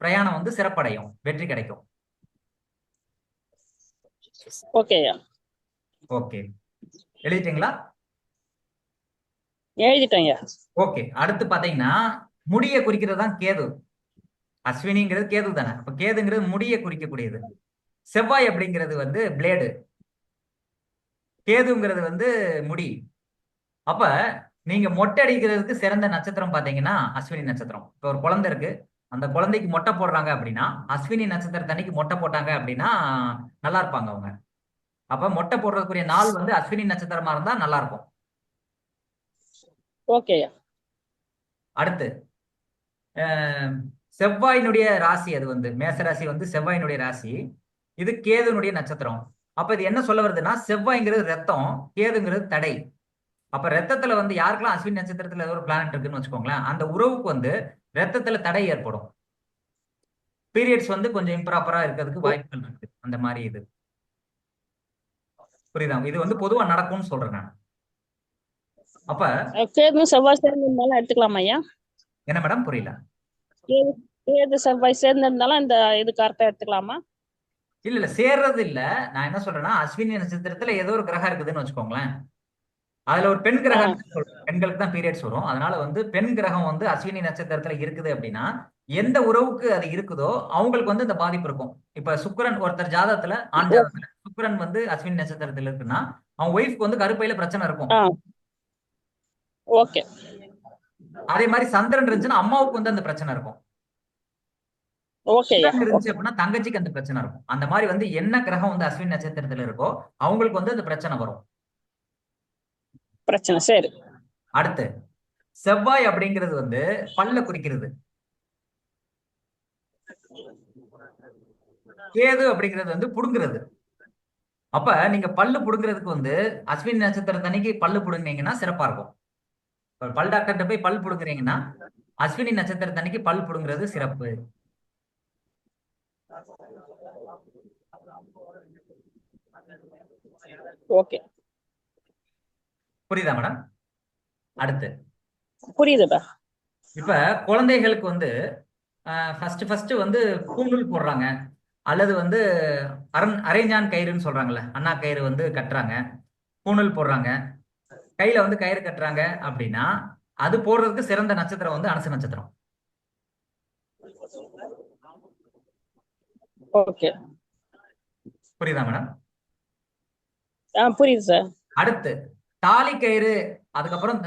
பிரயாணம் வந்து சிறப்படையும், வெற்றி கிடைக்கும். ஓகே, ஓகே, எழுதிட்டீங்களா? எழுதிட்டேங்க. ஓகே. அடுத்து பாத்தீங்கன்னா முடியை குறிக்கிறது தான் கேது. அஸ்வினிங்கிறது கேது தானே, அப்ப கேதுங்கிறது முடியை குறிக்கக்கூடியது. செவ்வாய் அப்படிங்கிறது வந்து பிளேடு, கேதுங்கிறது வந்து முடி. அப்ப நீங்க மொட்டை அடிக்கிறதுக்கு சிறந்த நட்சத்திரம் பாத்தீங்கன்னா அஸ்வினி நட்சத்திரம். இப்ப ஒரு குழந்தை இருக்கு, அந்த குழந்தைக்கு மொட்டை போடுறாங்க அப்படின்னா அஸ்வினி நட்சத்திரத்தன்னைக்கு மொட்டை போட்டாங்க அப்படின்னா நல்லா இருப்பாங்க அவங்க. அப்ப மொட்டை போடுறதுக்குரிய நாள் வந்து அஸ்வினி நட்சத்திரமா இருந்தா நல்லா இருக்கும். ஓகே. அடுத்து செவ்வாயினுடைய ராசி, அது வந்து மேசராசி வந்து செவ்வாயினுடைய ராசி. இது கேதுனுடைய நட்சத்திரம். அப்ப இது என்ன சொல்ல வருதுன்னா, செவ்வாய்ங்கிறது ரத்தம், கேதுங்கிறது தடை. அப்ப ரத்தத்துல வந்து யாருக்கெல்லாம் அஸ்வினி நட்சத்திரத்துல ஏதோ ஒரு பிளானட் இருக்குன்னு வச்சுக்கோங்களேன், அந்த உறவுக்கு வந்து ரத்தத்துல தடை ஏற்படும். பீரியட்ஸ் வந்து கொஞ்சம் இம்ப்ராப்பரா இருக்கிறதுக்கு வாய்ப்புகள் இருக்கு. அந்த மாதிரி இது புரியுதா? இது வந்து பொதுவா நடக்கும்னு சொல்றேன் நான். அப்ப கேது செவ்வாய் சேர்ந்திருந்தாலும் எடுத்துக்கலாமா ஐயா? என்ன மேடம், புரியல? கேது கேது செவ்வாய் சேர்ந்திருந்தாலும் இந்த இது கரெக்டா எடுத்துக்கலாமா? இல்ல இல்ல, சேர்றது இல்ல. நான் என்ன சொல்றேன்னா, அஸ்வினி நட்சத்திரத்துல ஏதோ ஒரு கிரகம் இருக்குதுன்னு வச்சுக்கோங்களேன், அதுல ஒரு பெண் ஆ, கிரகம் சொல்றேன். பெண்களுக்கு தான் பீரியட்ஸ் வரும். அதனால வந்து பெண் கிரகம் வந்து அஸ்வினி நட்சத்திரத்துல இருக்குது அப்படின்னா எந்த உறவுக்கு அது இருக்குதோ அவங்களுக்கு வந்து இந்த பாதிப்பு இருக்கும். இப்ப சுக்கிரன் ஒருத்தர் ஜாதகத்துல, ஆண் ஓ- ஜாதகத்துல சுக்கிரன் வந்து அஸ்வினி நட்சத்திரத்துல இருக்குன்னா அவன் ஒய்ஃப்க்கு வந்து கருப்பையில பிரச்சனை இருக்கும். ஆ, ஓகே, அதே மாதிரி சந்திரன் இருந்துச்சுன்னா அம்மாவுக்கு வந்து அந்த பிரச்சனை இருக்கும். ஓகே ஐயா, புதன் இருந்துச்சு ஓகே. அப்படின்னா தங்கச்சிக்கு அந்த பிரச்சனை இருக்கும். அந்த மாதிரி வந்து என்ன கிரகம் வந்து அஸ்வினி நட்சத்திரத்துல இருக்கோ அவங்களுக்கு வந்து அந்த பிரச்சனை வரும். பிரச்சனை, சரி. அடுத்து செவ்வாய் அப்படிங்கிறது வந்து பல்ல குறிக்கிறது. கேது அப்படிங்கிறது வந்து புடுங்கிறது. அப்ப நீங்க பல்லு புடுங்கிறதுக்கு வந்து அஸ்வினி நட்சத்திரத்தன்னைக்கு பல்லு புடுங்கினீங்கன்னா சிறப்பா இருக்கும். பல் டாக்டர்கிட்ட போய் பல் புடுங்குறீங்கன்னா அஸ்வினி நட்சத்திரத்தன்னைக்கு பல் புடுங்கிறது சிறப்பு. ஓகே, புரியுதா மேடம்? அடுத்து புரியுதுப்பா. இப்ப குழந்தைகளுக்கு வந்து ஃபர்ஸ்ட் வந்து பூணூல் போடுறாங்க, அல்லது வந்து அரைஞான் கயிறுன்னு சொல்றாங்கல்ல, அண்ணா கயிறு வந்து கட்டுறாங்க, பூணூல் போடுறாங்க, கையில வந்து கயிறு கட்டுறாங்க அப்படின்னா அது போடுறதுக்கு சிறந்த நட்சத்திரம் வந்து அனுச நட்சத்திரம். ஓகே, புரியுதா மேடம்? புரியுது சார். அடுத்து தாலி கயிறு, அதுக்கப்புறம்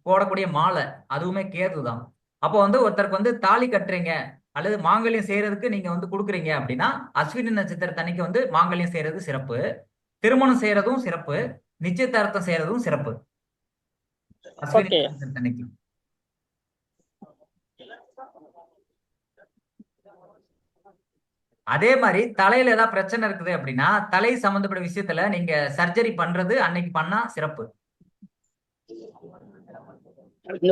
போடக்கூடிய மாலை, அதுவுமே கேது தான். அப்போ வந்து ஒருத்தருக்கு வந்து தாலி கட்டுறீங்க அல்லது மாங்கல்யம் செய்யறதுக்கு நீங்க வந்து கொடுக்குறீங்க அப்படின்னா அஸ்வினி நட்சத்திரத்தன்னைக்கு வந்து மாங்கல்யம் செய்யறது சிறப்பு, திருமணம் செய்யறதும் சிறப்பு, நிச்சயதார்த்தம் செய்யறதும் சிறப்பு அஸ்வினி ஓகே, நட்சத்திரத்தன்னைக்கு. அதே மாதிரி தலையில ஏதாவது பிரச்சனை இருக்குது அப்படின்னா தலை சம்பந்தப்பட்ட விஷயத்துல நீங்க சர்ஜரி பண்றது அன்னைக்கு பண்ணா சிறப்பு.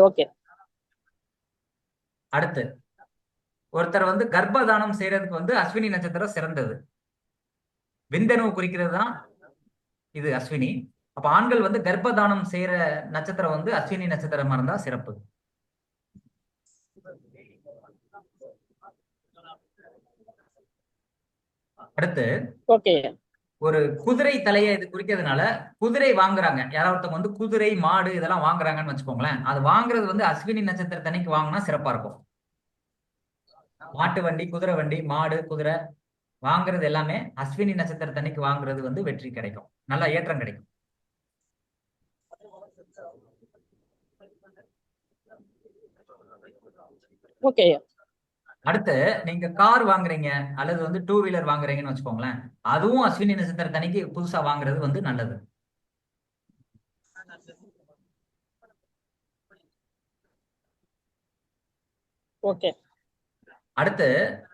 ஓகே, அடுத்து ஒருத்தர் வந்து கர்ப்பதானம் செய்யறதுக்கு வந்து அஸ்வினி நட்சத்திரம் சிறந்தது. விந்தணுவை குறிக்கிறது தான் இது அஸ்வினி. அப்ப ஆண்கள் வந்து கர்ப்பதானம் செய்யற நட்சத்திரம் வந்து அஸ்வினி நட்சத்திரமா இருந்தா சிறப்பு. அடுத்து ஓகே, ஒரு குதிரை தலையை இது குறிக்கிறதுனால குதிரை வாங்குறாங்க, யாராவது ஒருத்தவங்க வந்து குதிரை மாடு இதெல்லாம் வாங்குறாங்கன்னு வச்சுக்கோங்களேன், அது வாங்குறது வந்து அஸ்வினி நட்சத்திரத்தன்னைக்கு வாங்கினா சிறப்பா இருக்கும். மாட்டு வண்டி, குதிரை வண்டி, மாடு, குதிரை வாங்குறது எல்லாமே அஸ்வினி நட்சத்திரத்தன்னைக்கு வாங்குறது வந்து வெற்றி கிடைக்கும், நல்லா ஏற்றம் கிடைக்கும். ஓகே. அடுத்து நீங்க கார் வாங்குறீங்க அல்லது வந்து 2 வீலர் வாங்குறீங்கன்னு வச்சுக்கோங்களேன், அதுவும் அஸ்வினி நட்சத்திரத்தன்னைக்கு புதுசா வாங்குறது வந்து நல்லது. ஓகே, அடுத்து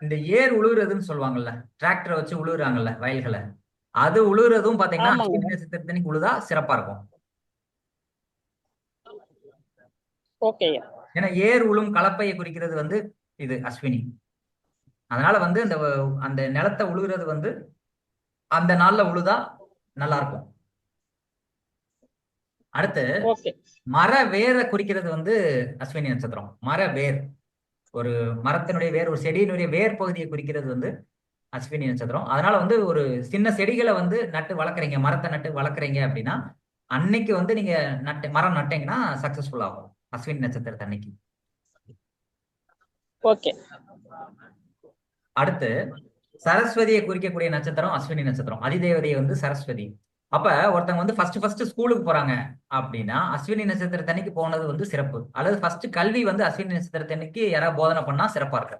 இந்த ஏர் உழுவுறதுன்னு சொல்லுவாங்கல்ல, டிராக்டரை வச்சு உழுவுறாங்கல்ல வயல்களை, அது உழுவுறதும் பாத்தீங்கன்னா ஆமாங்க. அஸ்வினி நட்சத்திரத்தன்னைக்கு உழுதா சிறப்பா இருக்கும். ஓகே, ஏன்னா ஏர் உழும் கலப்பையை குறிக்கிறது வந்து இது அஸ்வினி. அதனால வந்து அந்த அந்த நிலத்தை உழுகுறது வந்து அந்த நாள்ல உழுதா நல்லா இருக்கும். அடுத்து ஓகே, மர வேரை குறிக்கிறது வந்து அஸ்வினி நட்சத்திரம். மர வேர், ஒரு மரத்தினுடைய வேர், ஒரு செடியினுடைய வேர் பகுதியை குறிக்கிறது வந்து அஸ்வினி நட்சத்திரம். அதனால வந்து ஒரு சின்ன செடிகளை வந்து நட்டு வளர்க்குறீங்க, மரத்தை நட்டு வளர்க்குறீங்க அப்படின்னா அன்னைக்கு வந்து நீங்க மரம் நட்டீங்கன்னா சக்சஸ்ஃபுல் ஆகும் அஸ்வினி நட்சத்திரத்தை அன்னைக்கு. ஓகே. அடுத்து சரஸ்வதியை குறிக்கக்கூடிய நட்சத்திரம் அஸ்வினி நட்சத்திரம். அதிதேவதையை வந்து சரஸ்வதி. அப்ப ஒருத்தவங்க வந்து ஃபர்ஸ்ட் ஸ்கூலுக்கு போறாங்க அப்படின்னா அஸ்வினி நட்சத்திரத்தன்னைக்கு போனது வந்து சிறப்பு. அல்லது ஃபர்ஸ்ட் கல்வி வந்து அஸ்வினி நட்சத்திரத்தன்னைக்கு யாராவது போதனை பண்ணா சிறப்பா இருக்கு.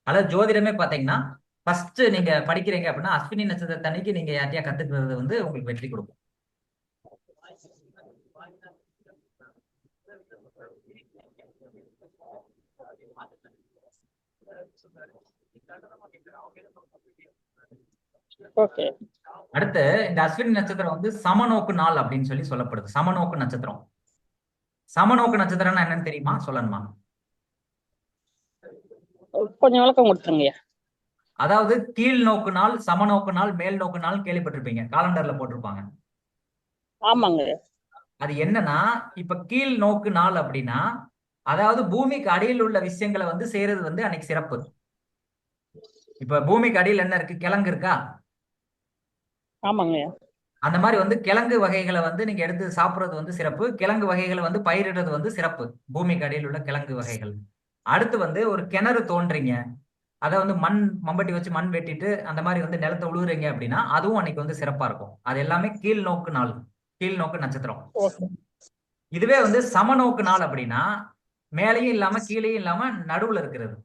அல்லது ஜோதிடமே பாத்தீங்கன்னா ஃபர்ஸ்ட் நீங்க படிக்கிறீங்க அப்படின்னா அஸ்வினி நட்சத்திரத்தன்னைக்கு நீங்க யார்ட்டையா கத்துக்கிறது வந்து உங்களுக்கு வெற்றி கொடுக்கும். ஓகே. அடுத்து இந்த அஸ்வினி நட்சத்திரம் வந்து சமநோக்கு நாள் அப்படின்னு சொல்லி சொல்லப்படுது. சமநோக்கு நட்சத்திரம். சமநோக்கு நட்சத்திரம்னா என்னன்னு தெரியுமா, சொல்லணுமா? கொஞ்சம் விளக்கம் கொடுத்துருங்க. அதாவது கீழ் நோக்கு நாள், சமநோக்கு நாள், மேல் நோக்கு நாள் கேள்விப்பட்டிருப்பீங்க, காலண்டர்ல போட்டிருப்பாங்க. ஆமாங்க. அது என்னன்னா இப்ப கீழ் நோக்கு நாள் அப்படின்னா அதாவது பூமிக்கு அடியில் உள்ள விஷயங்களை வந்து செய்யறது வந்து அன்னைக்கு சிறப்பு. இப்ப பூமிக்கு அடியில் என்ன இருக்கு, கிழங்கு இருக்கா? ஆமாங்க. அந்த மாதிரி வந்து கிழங்கு வகைகளை வந்து நீங்க எடுத்து சாப்பிடுறது வந்து சிறப்பு. கிழங்கு வகைகளை வந்து பயிரிடுறது வந்து சிறப்பு, பூமிக்கு அடியில் உள்ள கிழங்கு வகைகள். அடுத்து வந்து ஒரு கிணறு தோன்றீங்க, அதை வந்து மம்பட்டி வச்சு மண் வெட்டிட்டு அந்த மாதிரி வந்து நிலத்தை உழுவுறீங்க அப்படின்னா அதுவும் அன்னைக்கு வந்து சிறப்பா இருக்கும். அது எல்லாமே கீழ் நோக்கு நாள், கீழ் நோக்கு நட்சத்திரம். இதுவே வந்து சமநோக்கு நாள் அப்படின்னா மேலையும் இல்லாம கீழேயும் இல்லாம நடுவுல இருக்கிறது.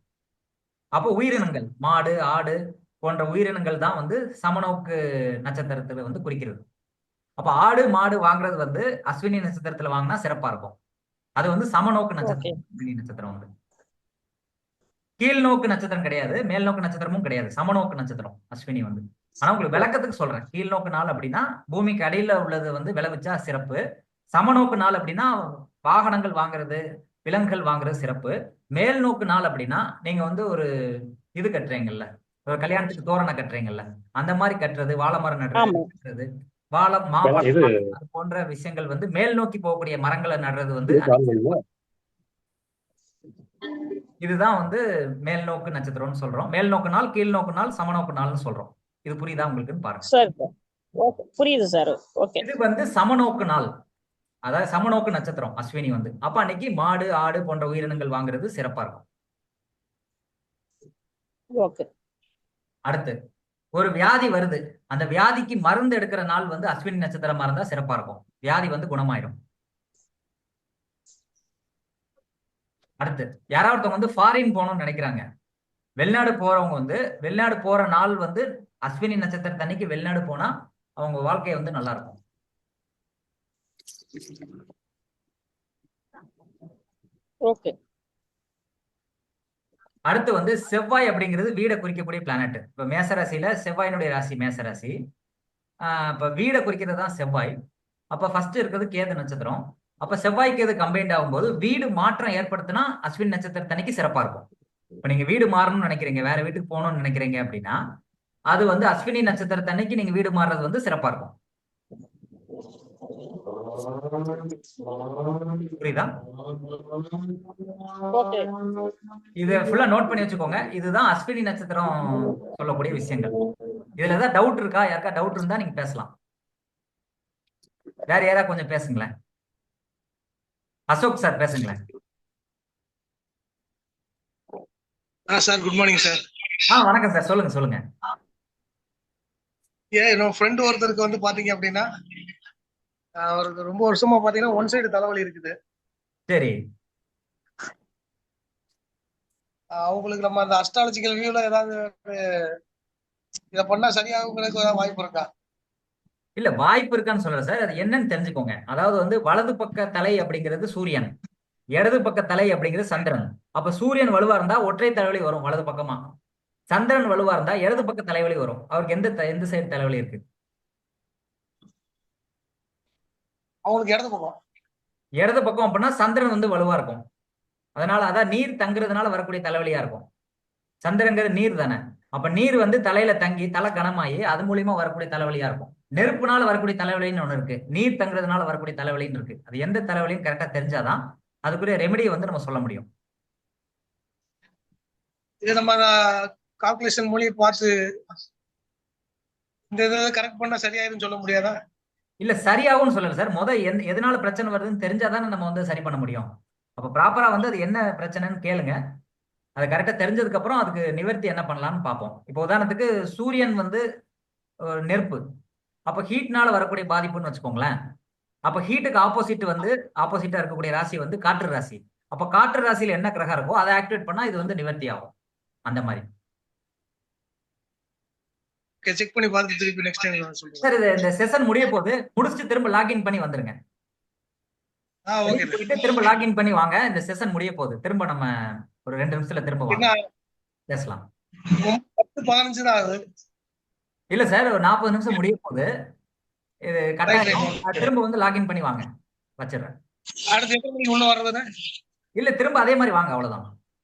அப்போ உயிரினங்கள், மாடு, ஆடு போன்ற உயிரினங்கள் தான் வந்து சமநோக்கு நட்சத்திரத்துல வந்து குறிக்கிறது. அப்ப ஆடு மாடு வாங்குறது வந்து அஸ்வினி நட்சத்திரத்துல வாங்கினா சிறப்பா இருக்கும். அது வந்து சமநோக்கு நட்சத்திரம். அஸ்வினி நட்சத்திரம் வந்து கீழ் நோக்கு நட்சத்திரம் கிடையாது, மேல் நோக்கு நட்சத்திரமும் கிடையாது, சமநோக்கு நட்சத்திரம் அஸ்வினி வந்து. ஆனா உங்களுக்கு விளக்கத்துக்கு சொல்றேன், கீழ் நோக்கு நாள் அப்படின்னா பூமிக்கு அடியில உள்ளது வந்து விளைவிச்சா சிறப்பு. சமநோக்கு நாள் அப்படின்னா வாகனங்கள் வாங்குறது, விலங்குகள் வாங்குறது சிறப்பு. மேல் நோக்கு நாள் அப்படின்னா நீங்க வந்து ஒரு இது கட்டுறீங்கல்ல, ஒரு கல்யாணத்துக்கு தோரணை கட்டுறீங்கல்ல, அந்த மாதிரி கட்டுறது, வாழை மரம் நடுறது, ஆமா கட்டுறது, வாழை மாமரம் இது அது போன்ற விஷயங்கள் வந்து மேல் நோக்கி போகக்கூடிய மரங்களை நடுறது வந்து இதுதான் வந்து மேல் நோக்கு நட்சத்திரம்னு சொல்றோம். மேல் நோக்கு நாள், கீழ் நோக்கு நாள், சமநோக்கு நாள்னு சொல்றோம். இது புரியுதா உங்களுக்குன்னு பாருங்க. சரி சார். ஓகே புரியுது சார். ஓகே இது வந்து சமநோக்கு நாள், அதாவது சமநோக்கு நட்சத்திரம் அஸ்வினி வந்து. அப்ப அன்னைக்கு மாடு ஆடு போன்ற உயிரினங்கள் வாங்குறது சிறப்பா இருக்கும். ஓகே. அடுத்து ஒரு வியாதி வருது, அந்த வியாதிக்கு மருந்து எடுக்கிற நாள் வந்து அஸ்வினி நட்சத்திரமா இருந்தா சிறப்பா இருக்கும். வியாதி வந்து குணமாயிடும். அடுத்து யாராவது ஒருத்தவங்க வந்து ஃபாரின் போகணும்னு நினைக்கிறாங்க, வெளிநாடு போறவங்க வந்து வெளிநாடு போற நாள் வந்து அஸ்வினி நட்சத்திரத்தன்னைக்கு வெளிநாடு போனா அவங்க வாழ்க்கை வந்து நல்லா இருக்கும். ஓகே. அடுத்து வந்து செவ்வாய் அப்படிங்கிறது வீடை குறிக்கக்கூடிய பிளானட். இப்ப மேசராசியில செவ்வாயினுடைய ராசி மேசராசி. இப்ப வீடை குறிக்கிறது தான் செவ்வாய். அப்ப ஃபர்ஸ்ட் இருக்கிறது கேது நட்சத்திரம். அப்ப செவ்வாய் கேது கம்பைன்ட் ஆகும்போது வீடு மாற்றம் ஏற்படுத்தினா அஸ்வின் நட்சத்திரத்தன்னைக்கு சிறப்பா இருக்கும். இப்ப நீங்க வீடு மாறணும்னு நினைக்கிறீங்க, வேற வீட்டுக்கு போகணும்னு நினைக்கிறீங்க அப்படின்னா அது வந்து அஸ்வினி நட்சத்திரத்தன்னைக்கு நீங்க வீடு மாறுறது வந்து சிறப்பா இருக்கும். புரியுதா? ஓகே. இது ஃபுல்லா நோட் பண்ணி வச்சுக்கோங்க. இதுதான் அஸ்வினி நட்சத்திரம் சொல்லக்கூடிய விஷயங்கள். இதுல ஏதாவது டவுட் இருக்கா? யாருக்கா டவுட் இருந்தா நீங்க பேசலாம். வேற யாரா கொஞ்சம் பேசுங்களேன். அசோக் சார் பேசுங்களேன். Sir good morning sir. வணக்கம் சார், சொல்லுங்க சொல்லுங்க. என்னோட ஃப்ரெண்ட் ஒருத்தருக்கு வந்து பாத்தீங்க அப்படின்னா அவருக்கு ரொம்ப வருஷமா பாத்தீங்கன்னா ஒன் சைடு தலைவலி இருக்குது. சரி. அவங்களுக்கு நம்ம அந்த அஸ்ட்ராலஜிக்கல் வியூல ஏதாவது இதை பண்ணா சரியாகுங்களுக்கு ஏதாவது வாய்ப்பு இருக்கா? இல்ல வாய்ப்பு இருக்கான்னு சொல்றேன் சார். அது என்னன்னு தெரிஞ்சுக்கோங்க. அதாவது வந்து வலது பக்க தலை அப்படிங்கிறது சூரியன், இடது பக்க தலை அப்படிங்கிறது சந்திரன். அப்ப சூரியன் வலுவா இருந்தா ஒற்றை தலைவலி வரும் வலது பக்கமா, சந்திரன் வலுவா இருந்தா இடது பக்க தலைவலி வரும். அவருக்கு எந்த சைடு தலைவலி இருக்கு? அவங்களுக்கு இடது பக்கம். இடது பக்கம் அப்படின்னா சந்திரன் வந்து வலுவா இருக்கும். அதனால அதான் நீர் தங்குறதுனால வரக்கூடிய தலைவலியா இருக்கும். சந்திரங்கிறது நீர் தானே. அப்ப நீர் வந்து தலையில தங்கி தலை கனமாயி அது மூலியமா வரக்கூடிய தலைவலியா இருக்கும். நெருப்புனால வரக்கூடிய தலைவலின்னு ஒண்ணு இருக்கு, நீர் தங்குறதுனால வரக்கூடிய தலைவலின்னு இருக்கு. அது எந்த தலைவலின்னு கரெக்டா தெரிஞ்சாதான் அதுக்குரிய ரெமெடியை வந்து நம்ம சொல்ல முடியும். இது நம்ம கால்குலேஷன் மூலியம் பார்த்து இந்த இதை கரெக்ட் பண்ணா சரியாயிருன்னு சொல்ல முடியாதா? இல்ல சரியாகும்னு சொல்லல சார். எதனால பிரச்சனை வருதுன்னு தெரிஞ்சாதானே நம்ம வந்து சரி பண்ண முடியும். அப்ப ப்ராப்பரா வந்து அது என்ன பிரச்சனைன்னு கேளுங்க. அது கரெக்டா தெரிஞ்சதுக்கு அப்புறம் அதுக்கு நிவர்த்தி என்ன பண்ணலாம்னு பார்ப்போம். இப்போ உதாரணத்துக்கு சூரியன் வந்து நெருப்பு, அப்ப ஹீட்னால வரக்கூடிய பாதிப்புன்னு வச்சுக்கோங்களேன். அப்ப ஹீட்டுக்கு ஆப்போசிட்டா இருக்கக்கூடிய ராசி வந்து காற்று ராசி. அப்ப காற்று ராசியில என்ன கிரகம் இருக்கோ அதை ஆக்டிவேட் பண்ணா இது வந்து நிவர்த்தி ஆகும். அந்த மாதிரி செக் பண்ணி பார்த்து திருப்பி நெக்ஸ்ட் டைம் சொல்லுங்க சார். இந்த செஷன் முடிய போது முடிச்சுட்டு திரும்ப லாகின் பண்ணி வந்துருங்க. ஓகே. போயிட்டு திரும்ப லாகின் பண்ணி வாங்க. இந்த செஷன் முடிய போகுது. திரும்ப நம்ம ஒரு 2 நிமிஷத்துல திரும்ப வாங்க, பேசலாம். 10-15 தான் ஆகுது. இல்ல சார், ஒரு 40 நிமிஷம் முடிய போகுது. இது கட்டாயம் திரும்ப வந்து லாகின் பண்ணி வாங்க. வச்சிடுறேன். அடுத்து எத்தனை மணிக்கு உள்ள வர்றதுன்னு? இல்ல திரும்ப அதே மாதிரி வாங்க, அவ்வளவுதான்.